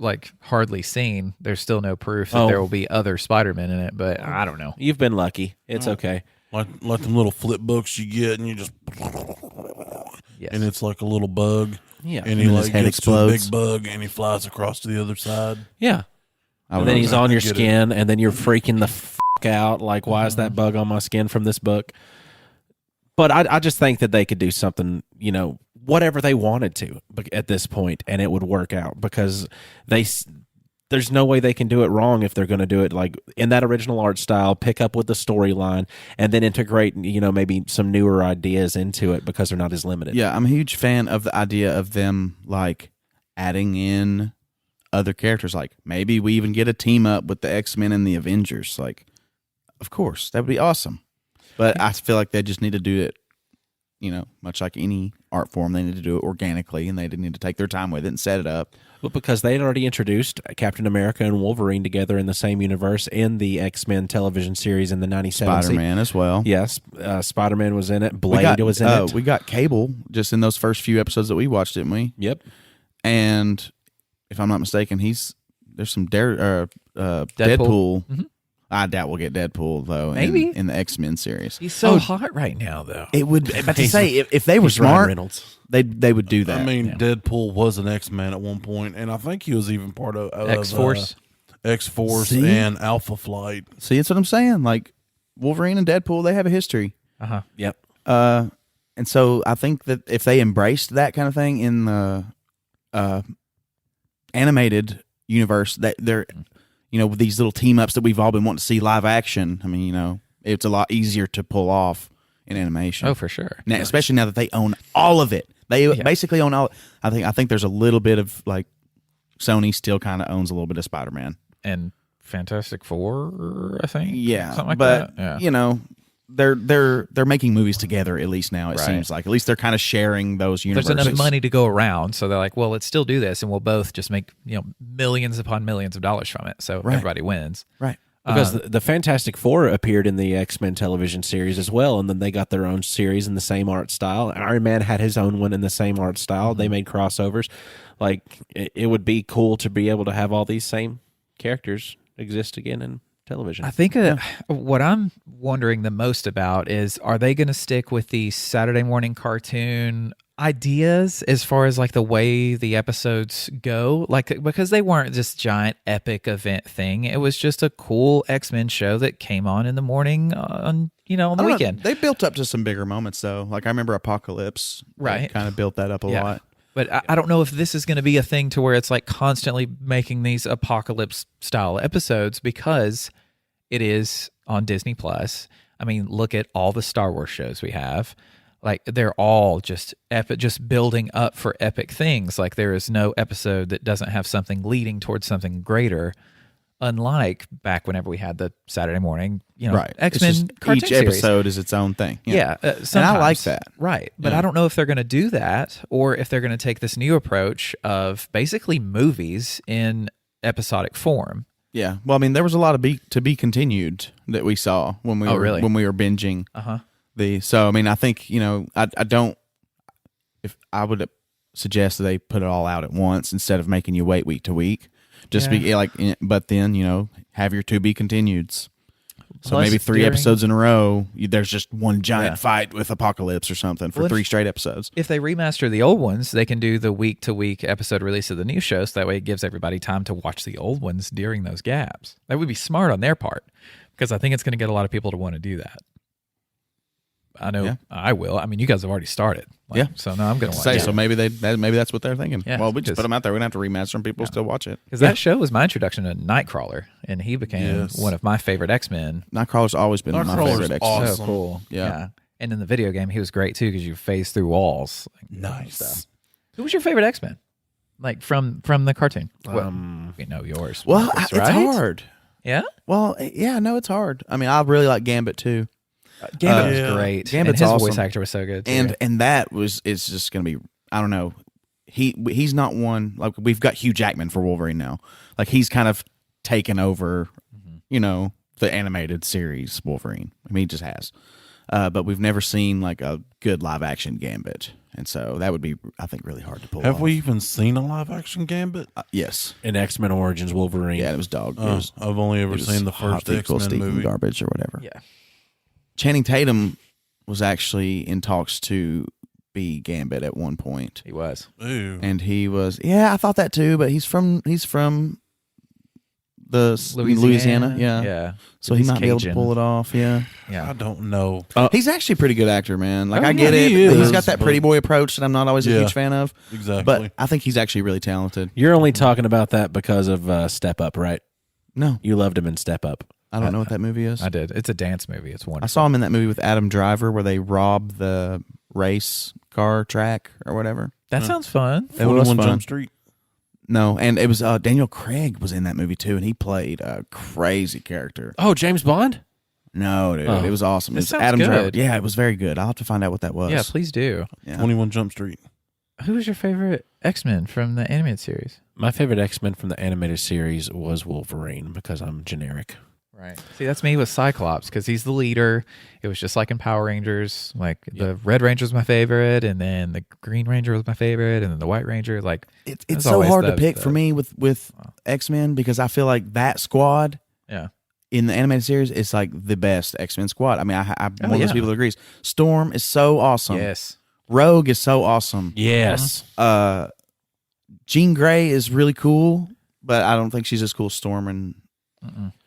hardly seen, there's still no proof that there will be other Spider-Men in it, but I don't know. you've been lucky. It's okay. Like them little flip books you get, and you just, Yes. and it's like a little bug. Yeah. And he And his like head gets to a explodes. big bug, and he flies across to the other side. Yeah. I And then he's on your Get it. skin, and then you're freaking the fuck out. Like, why is that bug on my skin from this book? But I just think that they could do something, whatever they wanted to at this point, and it would work out, because there's no way they can do it wrong if they're going to do it like in that original art style, pick up with the storyline, and then integrate, maybe some newer ideas into it, because they're not as limited. Yeah, I'm a huge fan of the idea of them like adding in other characters. Like maybe we even get a team up with the X-Men and the Avengers. Like, of course, that would be awesome. But I feel like they just need to do it, much like any art form, they need to do it organically, and they need to take their time with it and set it up. But because they had already introduced Captain America and Wolverine together in the same universe in the X-Men television series in the 97. Spider-Man as well. Yes, Spider-Man was in it. Blade was in it. We got Cable just in those first few episodes that we watched, didn't we? Yep. And if I'm not mistaken, there's some Deadpool. Mhm. I doubt we'll get Deadpool though. Maybe. in the X-Men series. He's so hot right now, though. It would. But to say if they were He's Ryan smart, Reynolds. they would do that. I mean, Deadpool was an X-Man at one point, and I think he was even part of X-Force. X-Force See? and Alpha Flight. See, that's what I'm saying. Like Wolverine and Deadpool, they have a history. Yep. And so I think that if they embraced that kind of thing in the animated universe, that they're, with these little team ups that we've all been wanting to see live action. I mean, it's a lot easier to pull off in animation. Oh, for sure. Now, especially now that they own all of it. They basically own all. I think there's a little bit of like Sony still kind of owns a little bit of Spider-Man. And Fantastic Four, I think. Yeah, Something like but that. Yeah. they're making movies together at least now. It Right. seems like at least they're kind of sharing those universes. There's enough money to go around, so they're like, well, let's still do this, and we'll both just make millions upon millions of dollars from it. So everybody wins. Right. Because the Fantastic Four appeared in the X-Men television series as well, and then they got their own series in the same art style. Iron Man had his own one in the same art style. They made crossovers. Like, it would be cool to be able to have all these same characters exist again in television. I think what I'm wondering the most about is, are they going to stick with the Saturday morning cartoon ideas as far as like the way the episodes go? Like, because they weren't this giant epic event thing. It was just a cool X-Men show that came on in the morning on the weekend. They built up to some bigger moments though. Like I remember Apocalypse. Right. Kind of built that up a lot. But I don't know if this is going to be a thing to where it's like constantly making these apocalypse style episodes, because it is on Disney Plus. I mean, look at all the Star Wars shows we have. Like, they're all just epic, just building up for epic things. Like, there is no episode that doesn't have something leading towards something greater. Unlike back whenever we had the Saturday morning, Right. X-Men It's just cartoon each series. episode is its own thing. Yeah, and I like sometimes. that. Right. But Yeah. I don't know if they're going to do that, or if they're going to take this new approach of basically movies in episodic form. Yeah. Well, I mean, there was a lot of to be continued that we saw when we were binging. So I mean, I think I don't. If I would suggest that they put it all out at once instead of making you wait week to week. Just be like, but then have your to be continueds. So Plus, maybe 3 episodes in a row, there's just one giant Yeah. fight with Apocalypse or something for Well, 3 straight episodes. If they remaster the old ones, they can do the week-to-week episode release of the new show, so that way it gives everybody time to watch the old ones during those gaps. That would be smart on their part, because I think it's going to get a lot of people to want to do that. I know I will. I mean, you guys have already started. So no, I'm going to watch it. So maybe maybe that's what they're thinking. Yeah, Well, we just put them out there. We don't have to remaster them. People still watch it. Because that show was my introduction to Nightcrawler, and he became one of my favorite X-Men. Nightcrawler's always been my Nightcrawler's favorite X-Men. awesome. So cool. Yeah. And in the video game, he was great too, because you phase through walls. Nice. Who was your favorite X-Men? Like from the cartoon? We know yours. Well, Marcus, it's right? hard. Yeah? Well, yeah, no, it's hard. I mean, I really like Gambit too. Gambit was great. Gambit's and his awesome. voice actor was so good too. And that it's just going to be, I don't know. He's not one, like we've got Hugh Jackman for Wolverine now. Like he's kind of taken over, the animated series Wolverine. I mean, he just has. But we've never seen like a good live action Gambit. And so that would be, I think, really hard to pull Have off. we even seen a live action Gambit? Yes. in X-Men Origins Wolverine. Yeah, it was dog. It was, I've only ever it was seen the hot first equal X-Men Stephen movie. Garbage or whatever. yeah. Channing Tatum was actually in talks to be Gambit at one point. He was. Ooh. And he was, I thought that too, but he's from the Louisiana. Yeah. Yeah. So he He's might be able to Cajun. pull it off. Yeah. I Yeah. don't know. He's actually a pretty good actor, man. Like, Oh, I get yeah, it. he He's is, got that but- pretty boy approach that I'm not always a Yeah. huge fan of. Exactly. But I think he's actually really talented. You're only talking about that because of Step Up, right? No, You loved him in Step Up. I don't know what that movie is. I did. It's a dance movie. It's I wonderful. saw him in that movie with Adam Driver where they rob the race car track or whatever. That sounds fun. It was 21 fun. Jump Street. No, and it was Daniel Craig was in that movie too, and he played a crazy character. Oh, James Bond? No, dude, Oh. it was awesome. It That was sounds Adam Driver. good. Yeah, it was very good. I'll have to find out what that was. Yeah, please do. Yeah. 21 Jump Street. Who was your favorite X-Men from the animated series? My favorite X-Men from the animated series was Wolverine because I'm generic. Right. See, that's me with Cyclops, because he's the leader. It was just like in Power Rangers. Like the Red Ranger was my favorite, and then the Green Ranger was my favorite, and then the White Ranger. Like It's that's so always hard to the- pick the- for me with X-Men because I feel like that squad Yeah. in the animated series is like the best X-Men squad. I mean, I'm Oh, one of those yeah. people that agrees. Storm is so awesome. Yes. Rogue is so awesome. Yes. Jean Grey is really cool, but I don't think she's as cool as Storm and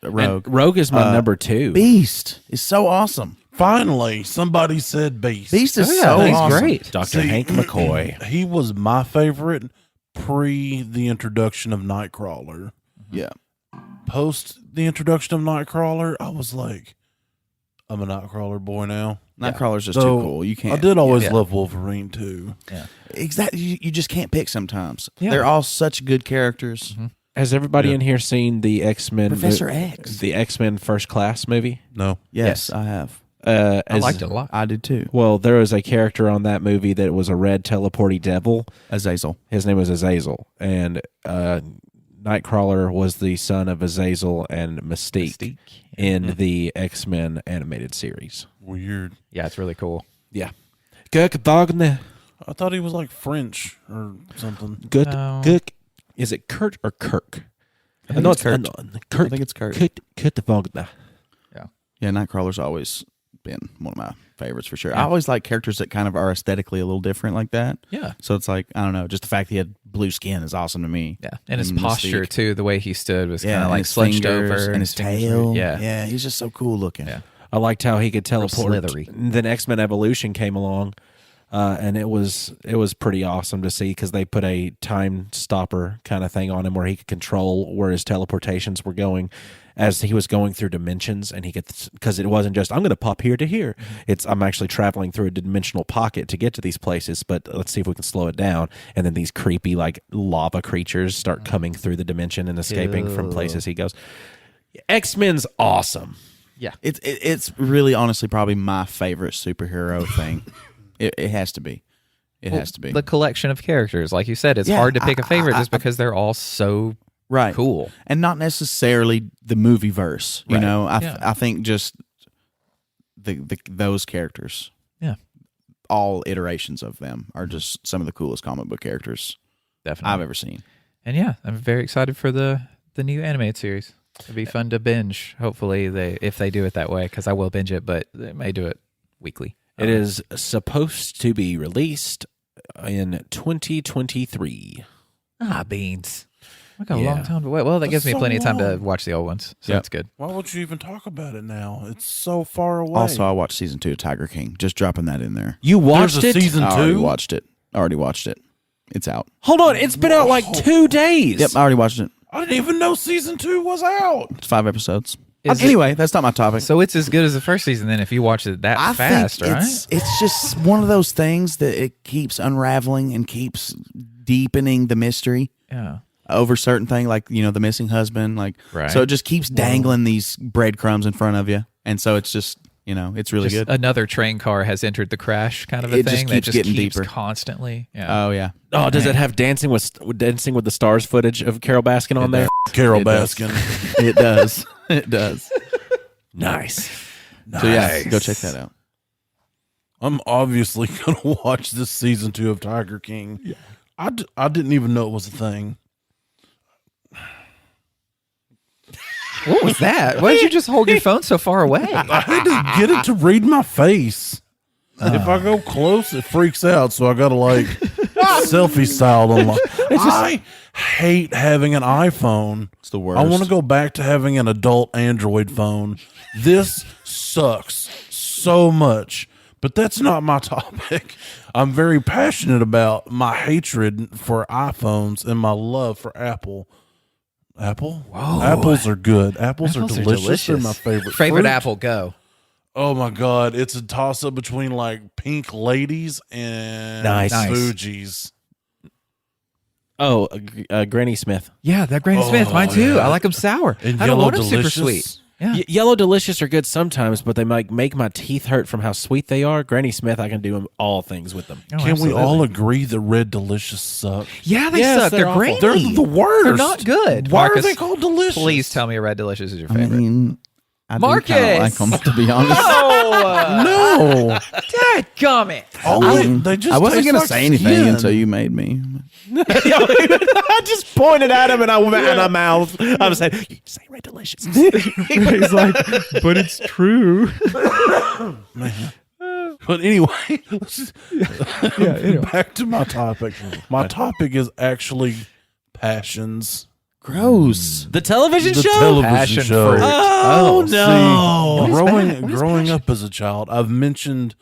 Rogue. And Rogue is my number 2. Beast is so awesome. Finally, somebody said Beast. Beast is Oh, yeah, so he's awesome. great. Dr. See, Hank McCoy. He was my favorite pre the introduction of Nightcrawler. Yeah. Post the introduction of Nightcrawler, I was like, I'm a Nightcrawler boy now. Nightcrawler's just So, too cool. You can't. I did always Yeah. love Wolverine too. Exactly. You just can't pick sometimes. Yeah. They're all such good characters. Has everybody Yeah. in here seen the X-Men? Professor X. The X-Men First Class movie? No. Yes, I have. I liked it a lot. I did too. Well, there was a character on that movie that was a red teleporty devil. Azazel. His name was Azazel, and Nightcrawler was the son of Azazel and Mystique, in the X-Men animated series. Weird. Yeah, it's really cool. Yeah. Good Wagner. I thought he was like French or something. Good. No. Good. Is it Kurt or Kirk? I think it's Kurt. I think it's Kurt. Kurt Wagner. Yeah, Nightcrawler's always been one of my favorites for sure. I always like characters that kind of are aesthetically a little different like that. Yeah. So it's like, I don't know, just the fact he had blue skin is awesome to me. Yeah. And his Mystique. posture, too, the way he stood was kind Yeah, of and like his slunched fingers over. and his fingers tail. were- Yeah. Yeah, he's just so cool looking. Yeah. I liked how he could teleport. slithery. Then X-Men Evolution came along, and it was pretty awesome to see because they put a time stopper kind of thing on him where he could control where his teleportations were going as he was going through dimensions, and he could, because it wasn't just I'm going to pop here to here. It's I'm actually traveling through a dimensional pocket to get to these places, but let's see if we can slow it down. And then these creepy like lava creatures start coming through the dimension and escaping from places he goes. X-Men's awesome. Yeah. It's really honestly probably my favorite superhero thing. It has to be. It has to be. The collection of characters. Like you said, it's Yeah, hard to pick a favorite I- just because they're all so right. cool. And not necessarily the movie verse. You Right. know, Yeah. I think just those characters. Yeah. All iterations of them are just some of the coolest comic book characters Definitely. I've ever seen. And yeah, I'm very excited for the new animated series. It'll be fun to binge. Hopefully, if they do it that way, because I will binge it, but they may do it weekly. It is supposed to be released in 2023. Beans. I got a Yeah. long time to wait. Well, that gives me so plenty of time to long. watch the old ones, so Yep. that's good. Why would you even talk about it now? It's so far away. Also, I watched season 2 of Tiger King. Just dropping that in there. You watched There's a it? season I already 2? watched it. It's out. Hold on, it's been out like 2 days. Yep, I already watched it. I didn't even know season 2 was out. It's 5 episodes. Is Anyway, that's not my topic. So it's as good as the first season then if you watch it that I fast, think right? it's just one of those things that it keeps unraveling and keeps deepening the mystery Yeah. over certain thing, like the missing husband, like Right. so it just keeps dangling these breadcrumbs in front of you, and so it's just it's really Just good. another train car has entered the crash kind of a It just thing that keeps just getting keeps deeper. constantly. Yeah. Oh yeah, Oh, does it have Dancing with the Stars footage of Carol Baskin on there? Carol It does. Baskin. it does. It does. Nice. So yeah, go check that out. I'm obviously going to watch this season 2 of Tiger King. Yeah. I didn't even know it was a thing. What was that? Why did you just hold your phone so far away? I had to get it to read my face. If I go close, it freaks out. So I got to like selfie style unlock. I hate having an iPhone. It's the worst. I want to go back to having an adult Android phone. This sucks so much, but that's not my topic. I'm very passionate about my hatred for iPhones and my love for Apple. Apple? Whoa. Apples are good. Apples are delicious. They're delicious. my favorite. Favorite fruit. apple, go. Oh my god, it's a toss up between like Pink Ladies and Nice. Fuji's. Oh, Granny Smith. Yeah, that Granny Smith, mine too. yeah. I like them sour. And I don't Yellow want them super Delicious. sweet. Yeah. Yellow Delicious are good sometimes, but they might make my teeth hurt from how sweet they are. Granny Smith, I can do them all things with them. Oh, Can absolutely. we all agree that Red Delicious suck? Yeah, they Yes, suck. they're They're awful. grainy. They're the worst. They're not good. Why Marcus, are they called delicious? Please tell me a Red Delicious is your I favorite. mean, I Marcus! do kinda like them, to be honest. Oh, No. dadgummit. They just I wasn't taste gonna like say anything skin. until you made me. I just pointed at him and I went in my mouth. I was saying, you say Red Delicious. He's like, but it's true. But anyway, let's just back to my topic. My topic is actually passions. Gross. The television The show? television Passion show. fruit. Oh, no. See, growing up as a child, I've mentioned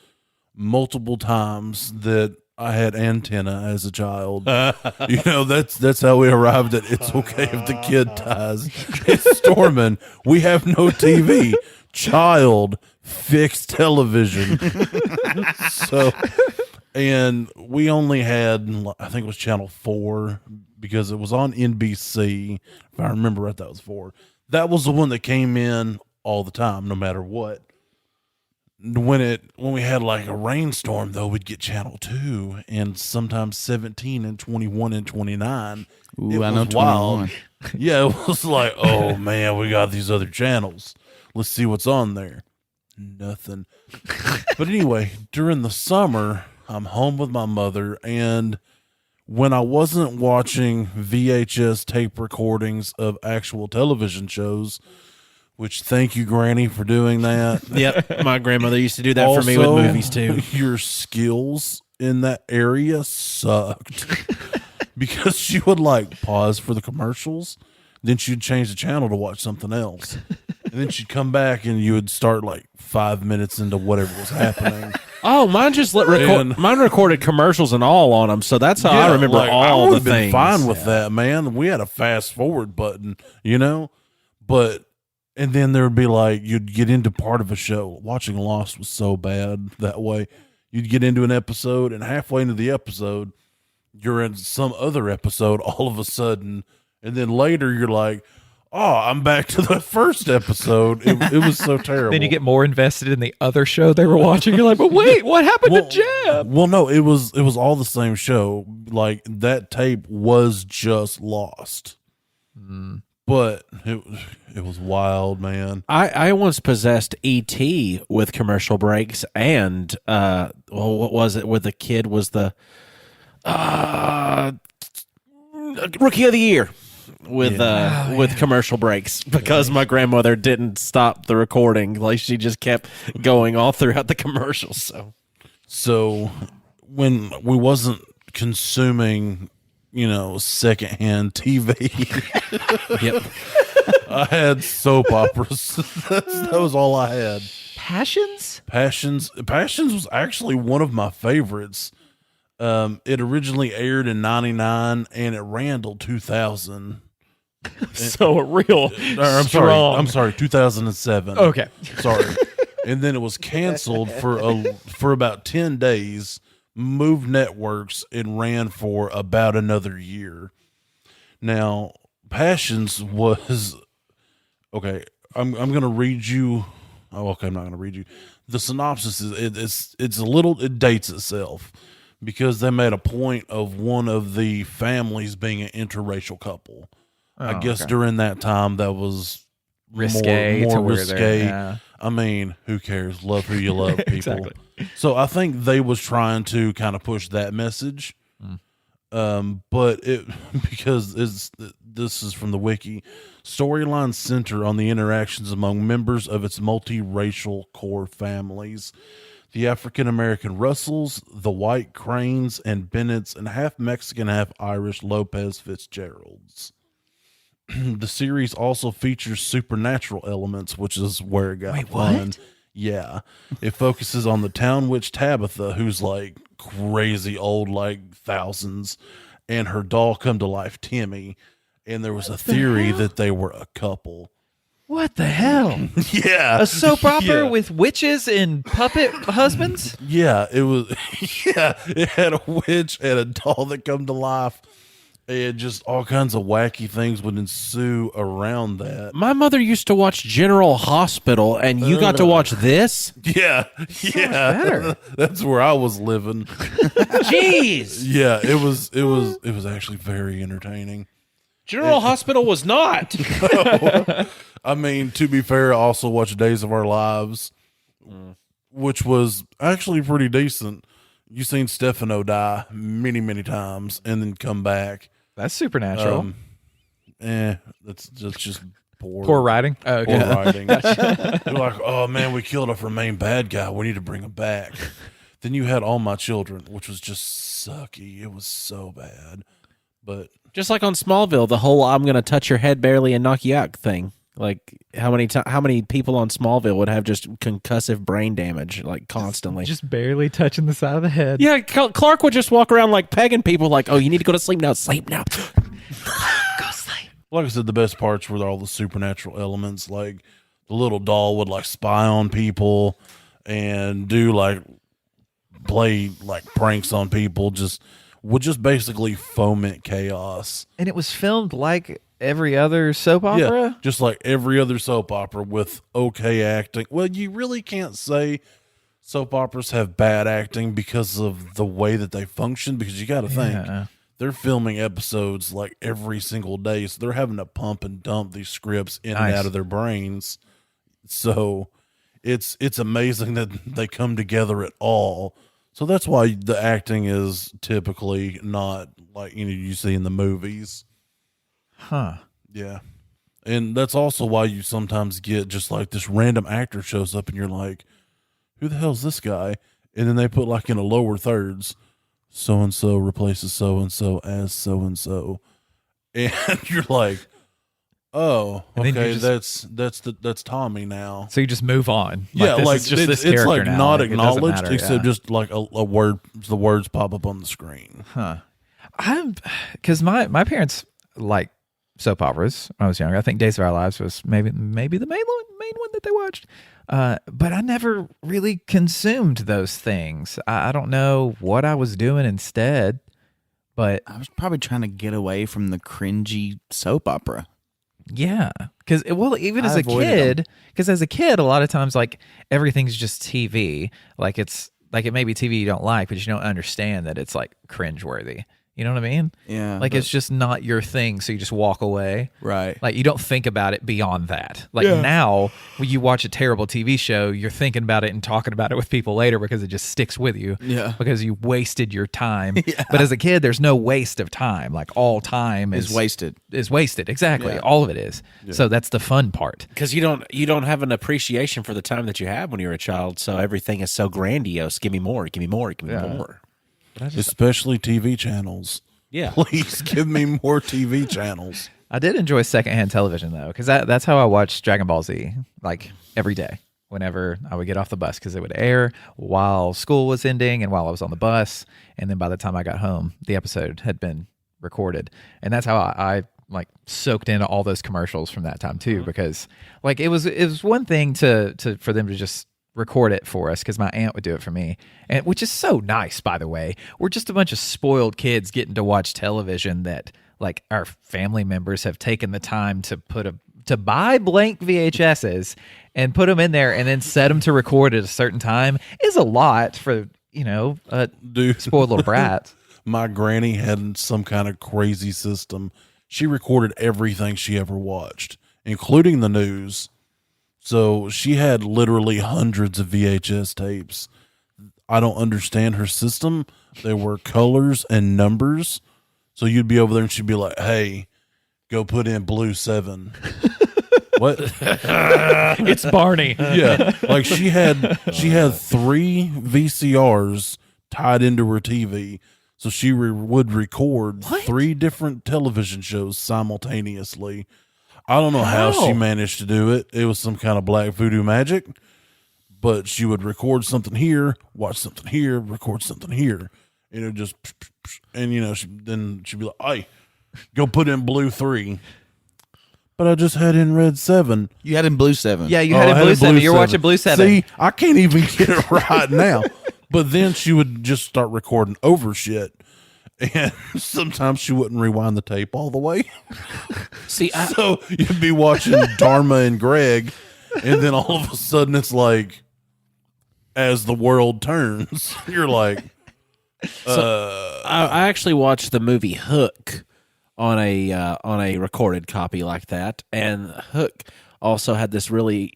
multiple times that I had antenna as a child. That's how we arrived at it's okay if the kid dies. It's Stormin. We have no TV. Child, fixed television. And we only had, I think it was channel 4 because it was on NBC. If I remember right, that was 4. That was the one that came in all the time, no matter what. when we had like a rainstorm, though, we'd get channel 2 and sometimes 17 and 21 and 29. Ooh, It I know was wild. 21. Yeah, it was like, oh man, we got these other channels. Let's see what's on there. Nothing. But anyway, during the summer, I'm home with my mother, and when I wasn't watching VHS tape recordings of actual television shows, which thank you, Granny, for doing that. Yep, my grandmother used to do that for me with Also, movies too. Your skills in that area sucked because she would like pause for the commercials, then she'd change the channel to watch something else, and then she'd come back and you would start like 5 minutes into whatever was happening. Oh, mine just mine recorded commercials and all on them, so that's how I remember like, I all would the have been things. fine with that, man. We had a fast forward button, you know, and then there would be like, you'd get into part of a show. Watching Lost was so bad that way. You'd get into an episode, and halfway into the episode, you're in some other episode all of a sudden. And then later, you're like, oh, I'm back to the first episode. It was so terrible. Then you get more invested in the other show they were watching. You're like, but wait, what happened to Jeb? Well, no, it was all the same show. Like, that tape was just lost. But it was wild, man. I once possessed E.T. with commercial breaks, and what was it with the kid was the Rookie of the Year with commercial breaks because my grandmother didn't stop the recording. Like, she just kept going all throughout the commercials. So when we wasn't consuming, secondhand TV, Yep. I had soap operas. That was all I had. Passions? Passions was actually one of my favorites. It originally aired in 99 and it ran till 2000. So real I'm strong. sorry, 2007. Okay. Sorry. And then it was canceled for about 10 days, moved networks, and ran for about another year. Now, Passions was okay. I'm going to read you. Oh, okay. I'm not going to read you. The synopsis is it's a little, it dates itself because they made a point of one of the families being an interracial couple. I guess during that time that was Risque more to where risque. they're- yeah. I mean, who cares? Love who you love, people. Exactly. So I think they was trying to kind of push that message. But it because this is from the wiki. Storylines center on the interactions among members of its multiracial core families. The African American Russells, the white Cranes and Bennetts, and half Mexican, half Irish Lopez Fitzgeralds. The series also features supernatural elements, which is where it got fun. what? Yeah. It focuses on the town witch Tabitha, who's like crazy old, like thousands, and her doll come to life, Timmy. And there was a theory that they were a couple. What the hell? Yeah. A soap opera Yeah. with witches and puppet husbands? Yeah, it was. Yeah, it had a witch and a doll that come to life, and just all kinds of wacky things would ensue around that. My mother used to watch General Hospital, and you got to watch this? Yeah, yeah, better. That's where I was living. Jeez! Yeah, it was actually very entertaining. General Hospital was not. I mean, to be fair, I also watched Days of Our Lives, which was actually pretty decent. You seen Stefano die many, many times and then come back. That's supernatural. That's just poor. Poor writing. Oh, okay. Poor writing. You're like, oh man, we killed off our main bad guy. We need to bring him back. Then you had All My Children, which was just sucky. It was so bad. But Just like on Smallville, the whole "I'm going to touch your head barely and knock you out" thing. Like how many people on Smallville would have just concussive brain damage like constantly? Just barely touching the side of the head. Yeah, Clark would just walk around like pegging people like, "Oh, you need to go to sleep now. Sleep now." Go sleep. like I said, the best parts were all the supernatural elements. Like the little doll would like spy on people and play like pranks on people. Would just basically foment chaos. And it was filmed like every other soap opera? Yeah, just like every other soap opera with okay acting. Well, you really can't say soap operas have bad acting because of the way that they function. Because you got to think Yeah. they're filming episodes like every single day, so they're having to pump and dump these scripts in and Nice. out of their brains. So it's amazing that they come together at all. So that's why the acting is typically not like you see in the movies. Huh. Yeah. And that's also why you sometimes get just like this random actor shows up and you're like, who the hell's this guy? And then they put like in a lower thirds, so-and-so replaces so-and-so as so-and-so. And you're like, oh, And then you okay, just- that's Tommy now. So you just move on. Yeah, this like is just this it's character like now. not Like, it doesn't acknowledged, matter, except yeah. just like a word, the words pop up on the screen. Huh. Because my parents like soap operas when I was younger. I think Days of Our Lives was maybe the main one that they watched. But I never really consumed those things. I don't know what I was doing instead, but I was probably trying to get away from the cringy soap opera. yeah, because even as I a avoided kid, because as a kid, a lot of times like everything's just TV. Like it's like it may be TV you don't like, but you don't understand that it's like cringeworthy. You know what I mean? Yeah. Like it's just not your thing, so you just walk away. right. Like you don't think about it beyond that. Like now, when you watch a terrible TV show, you're thinking about it and talking about it with people later because it just sticks with you. Yeah. Because you wasted your time. But as a kid, there's no waste of time. Like all time is wasted. Is wasted. Exactly. Yeah. All of it is. So that's the fun part. Because you don't have an appreciation for the time that you have when you're a child, so everything is so grandiose. Give me more, give me more, give me more. Especially TV channels. Yeah. Please give me more TV channels. I did enjoy secondhand television though, because that's how I watched Dragon Ball Z like every day. Whenever I would get off the bus, because it would air while school was ending and while I was on the bus, and then by the time I got home, the episode had been recorded, and that's how I like soaked into all those commercials from that time too. Because like it was one thing to for them to just record it for us, because my aunt would do it for me, and which is so nice, by the way. We're just a bunch of spoiled kids getting to watch television that like our family members have taken the time to buy blank VHSs and put them in there and then set them to record at a certain time is a lot for Dude. spoiled little brats. My granny had some kind of crazy system. She recorded everything she ever watched, including the news. So she had literally hundreds of VHS tapes. I don't understand her system. They were colors and numbers. So you'd be over there and she'd be like, hey, go put in blue 7. What? It's Barney. Yeah. Like she had 3 VCRs tied into her TV. So she would record 3 different television shows simultaneously. I don't know how she managed to do it. It was some kind of black voodoo magic, but she would record something here, watch something here, record something here. And it would just, and she'd be like, hey, go put in blue 3. But I just had in red 7. You had in blue 7. Yeah, you had it Blue 7. You're watching Blue 7. See, I can't even get it right now. But then she would just start recording over shit. And sometimes she wouldn't rewind the tape all the way. See, So you'd be watching Dharma and Greg, and then all of a sudden it's like, as the world turns, you're like, I actually watched the movie Hook on a recorded copy like that, and Hook also had this really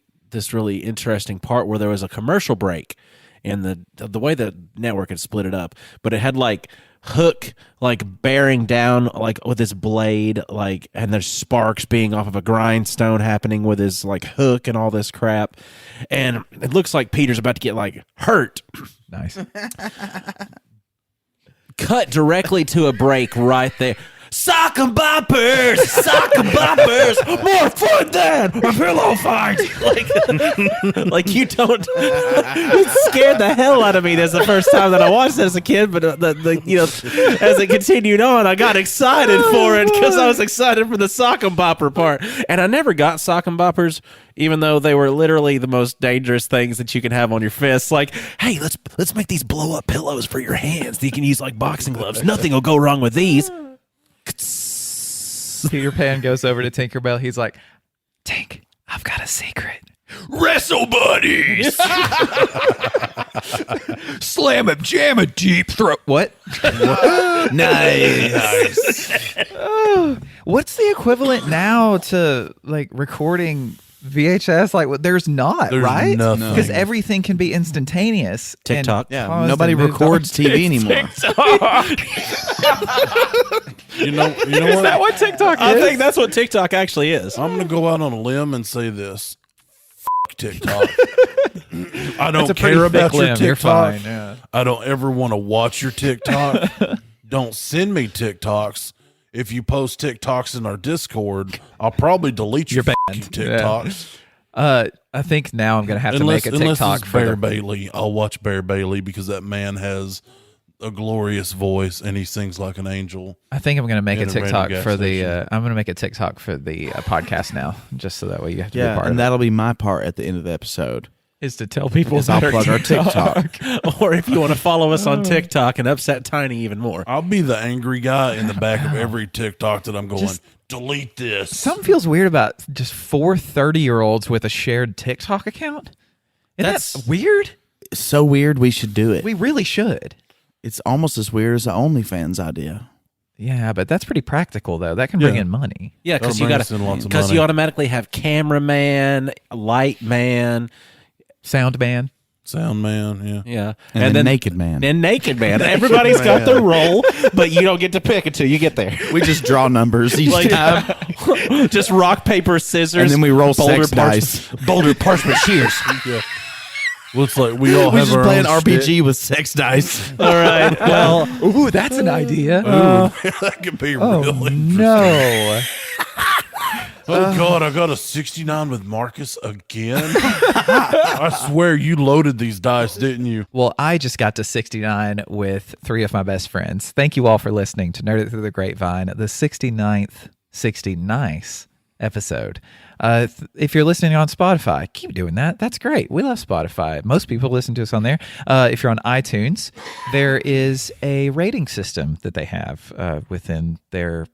interesting part where there was a commercial break, and the way the network had split it up, but it had like Hook like bearing down like with his blade, like, and there's sparks being off of a grindstone happening with his like hook and all this crap, and it looks like Peter's about to get like hurt. Nice. Cut directly to a break right there. Sock 'em boppers, more fun than a pillow fight. Like you don't. It scared the hell out of me. That's the first time that I watched it as a kid. But as it continued on, I got excited for it because I was excited for the sock 'em bopper part. And I never got sock 'em boppers, even though they were literally the most dangerous things that you can have on your fists. Like, hey, let's make these blow up pillows for your hands that you can use like boxing gloves. Nothing will go wrong with these. Peter Pan goes over to Tinkerbell. He's like, Tink, I've got a secret. Wrestle buddies. Slam a jam a deep throat. What? Nice. What's the equivalent now to like recording VHS? Like, there's not, There's right? nothing. Because everything can be instantaneous. and TikTok. Yeah, paused nobody and moved records on. TV anymore. You know what? Is that what TikTok is? I think that's what TikTok actually is. I'm going to go out on a limb and say this. F TikTok. I don't It's a pretty care about thick your limb. TikTok. You're fine, yeah. I don't ever want to watch your TikTok. Don't send me TikToks. If you post TikToks in our Discord, I'll probably delete your fucking TikToks. I think now I'm going to have to make a Unless TikTok it's for Bear the, Bailey. I'll watch Bear Bailey because that man has a glorious voice and he sings like an angel. I think I'm going to make a in a random TikTok gas for station. the. I'm going to make a TikTok for the podcast now, just so that way you have to be a Yeah, part and of it. that'll be my part at the end of the episode. Is to tell people Is I'll about plug our TikTok. Or if you want to follow us on TikTok and upset Tiny even more. I'll be the angry guy in the back of every TikTok that I'm going, delete this. Something feels weird about just 4 30-year-olds with a shared TikTok account. Isn't that weird? It's so weird. We should do it. We really should. It's almost as weird as the OnlyFans idea. Yeah, but that's pretty practical though. That can bring Yeah. in money. Yeah, because That'll you bring got us in lots of because money. you automatically have cameraman, light man, Sound man. Sound man, yeah. yeah, And then Naked Man. Then naked man. Everybody's got their role, but you don't get to pick until you get there. We just draw numbers each time. Just rock, paper, scissors, And then we roll sex dice, boulder, parchment, shears. Yeah. Well, it's like we all We have just our play own an RPG shtick. with sex dice. All right. Well, Ooh, that's an idea. That could be Oh real interesting. no. Oh, God, I got a 69 with Marcus again. I swear you loaded these dice, didn't you? Well, I just got to 69 with 3 of my best friends. Thank you all for listening to Nerd It Through the Grapevine, the 69th 60 Nice episode. If you're listening on Spotify, keep doing that. That's great. We love Spotify. Most people listen to us on there. If you're on iTunes, there is a rating system that they have within their,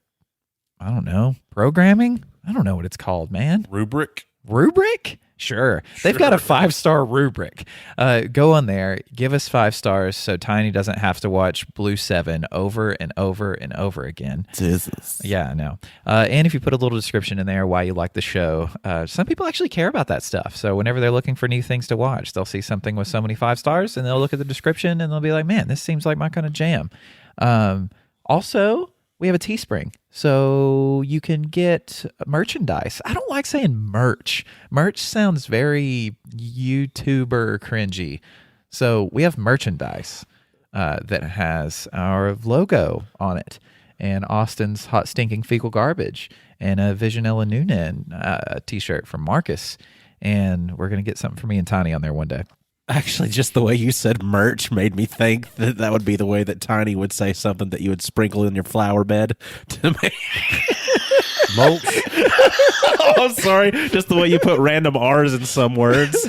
I don't know, programming? I don't know what it's called, man. Rubric. Rubric? Sure. They've got a 5-star rubric. Go on there, give us 5 stars so Tiny doesn't have to watch Blue 7 over and over and over again. Jesus. Yeah, I know. And if you put a little description in there why you like the show, some people actually care about that stuff. So whenever they're looking for new things to watch, they'll see something with so many 5 stars and they'll look at the description and they'll be like, man, this seems like my kind of jam. Also, we have a Teespring, so you can get merchandise. I don't like saying merch. Merch sounds very YouTuber cringy. So we have merchandise that has our logo on it, and Austin's Hot Stinking Fecal Garbage, and a Visionella Noonan t-shirt from Marcus. And we're going to get something for me and Tiny on there one day. actually, just the way you said merch made me think that that would be the way that Tiny would say something that you would sprinkle in your flower bed to make. Mulch. Oh, I'm sorry. Just the way you put random R's in some words.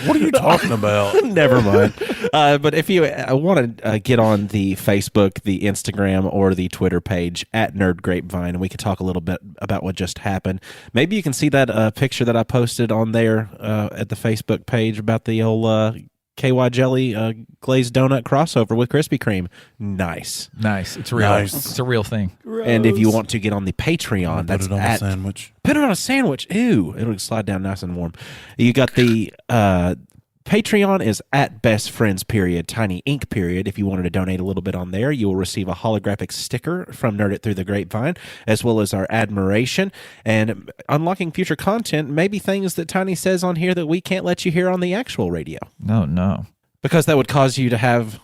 What are you talking about? Never mind. But if you want to get on the Facebook, the Instagram, or the Twitter page at Nerd Grapevine, and we could talk a little bit about what just happened. Maybe you can see that picture that I posted on there at the Facebook page about the old KY Jelly glazed donut crossover with Krispy Kreme. Nice. It's real. Nice. It's a real thing. And if you want to get on the Patreon, Put that's it on a at sandwich. Put it on a sandwich. Ew. It'll slide down nice and warm. You got the Patreon is at Best Friends period, Tiny Ink period. If you wanted to donate a little bit on there, you will receive a holographic sticker from Nerd It Through the Grapevine, as well as our admiration and unlocking future content, maybe things that Tiny says on here that we can't let you hear on the actual radio. No. Because that would cause you to have...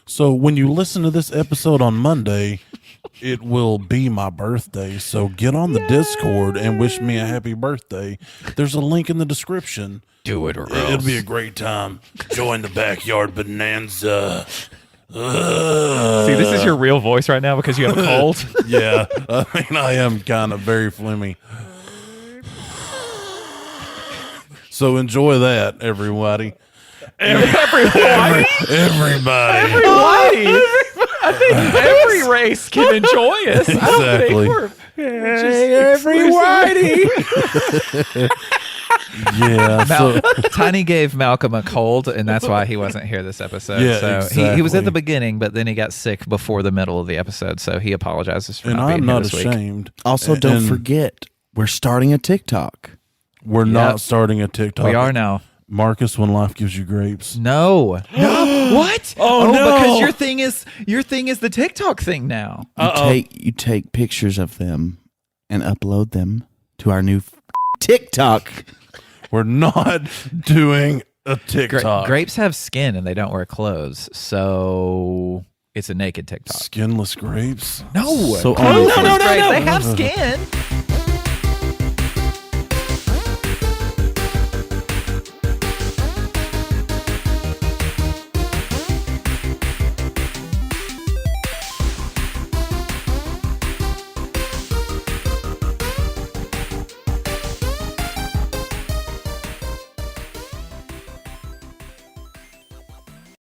So when you listen to this episode on Monday, it will be my birthday. So get on the Discord and wish me a happy birthday. There's a link in the description. Do it or It'll be a great time. Join the backyard bonanza. See, this is your real voice right now because you have a cold. Yeah, I mean, I am kind of very phlegmy. So enjoy that, everybody. Everybody. I think every race can enjoy us. Exactly. Hey, every whitey. Yeah. So, Tiny gave Malcolm a cold, and that's why he wasn't here this episode. Yeah, so he was at the exactly. beginning, but then he got sick before the middle of the episode, so he apologizes for and not I'm being here not this week. ashamed. Also, don't And forget, we're starting a TikTok. We're Yep. not starting a TikTok. We are now. Marcus, when life gives you grapes. No. What? Oh, no. Because your thing is the TikTok thing now. You take pictures of them and upload them to our new TikTok. We're not doing a TikTok. Grapes have skin and they don't wear clothes, so it's a naked TikTok. Skinless grapes. No. So Clothes no, is no, great. no. They have skin.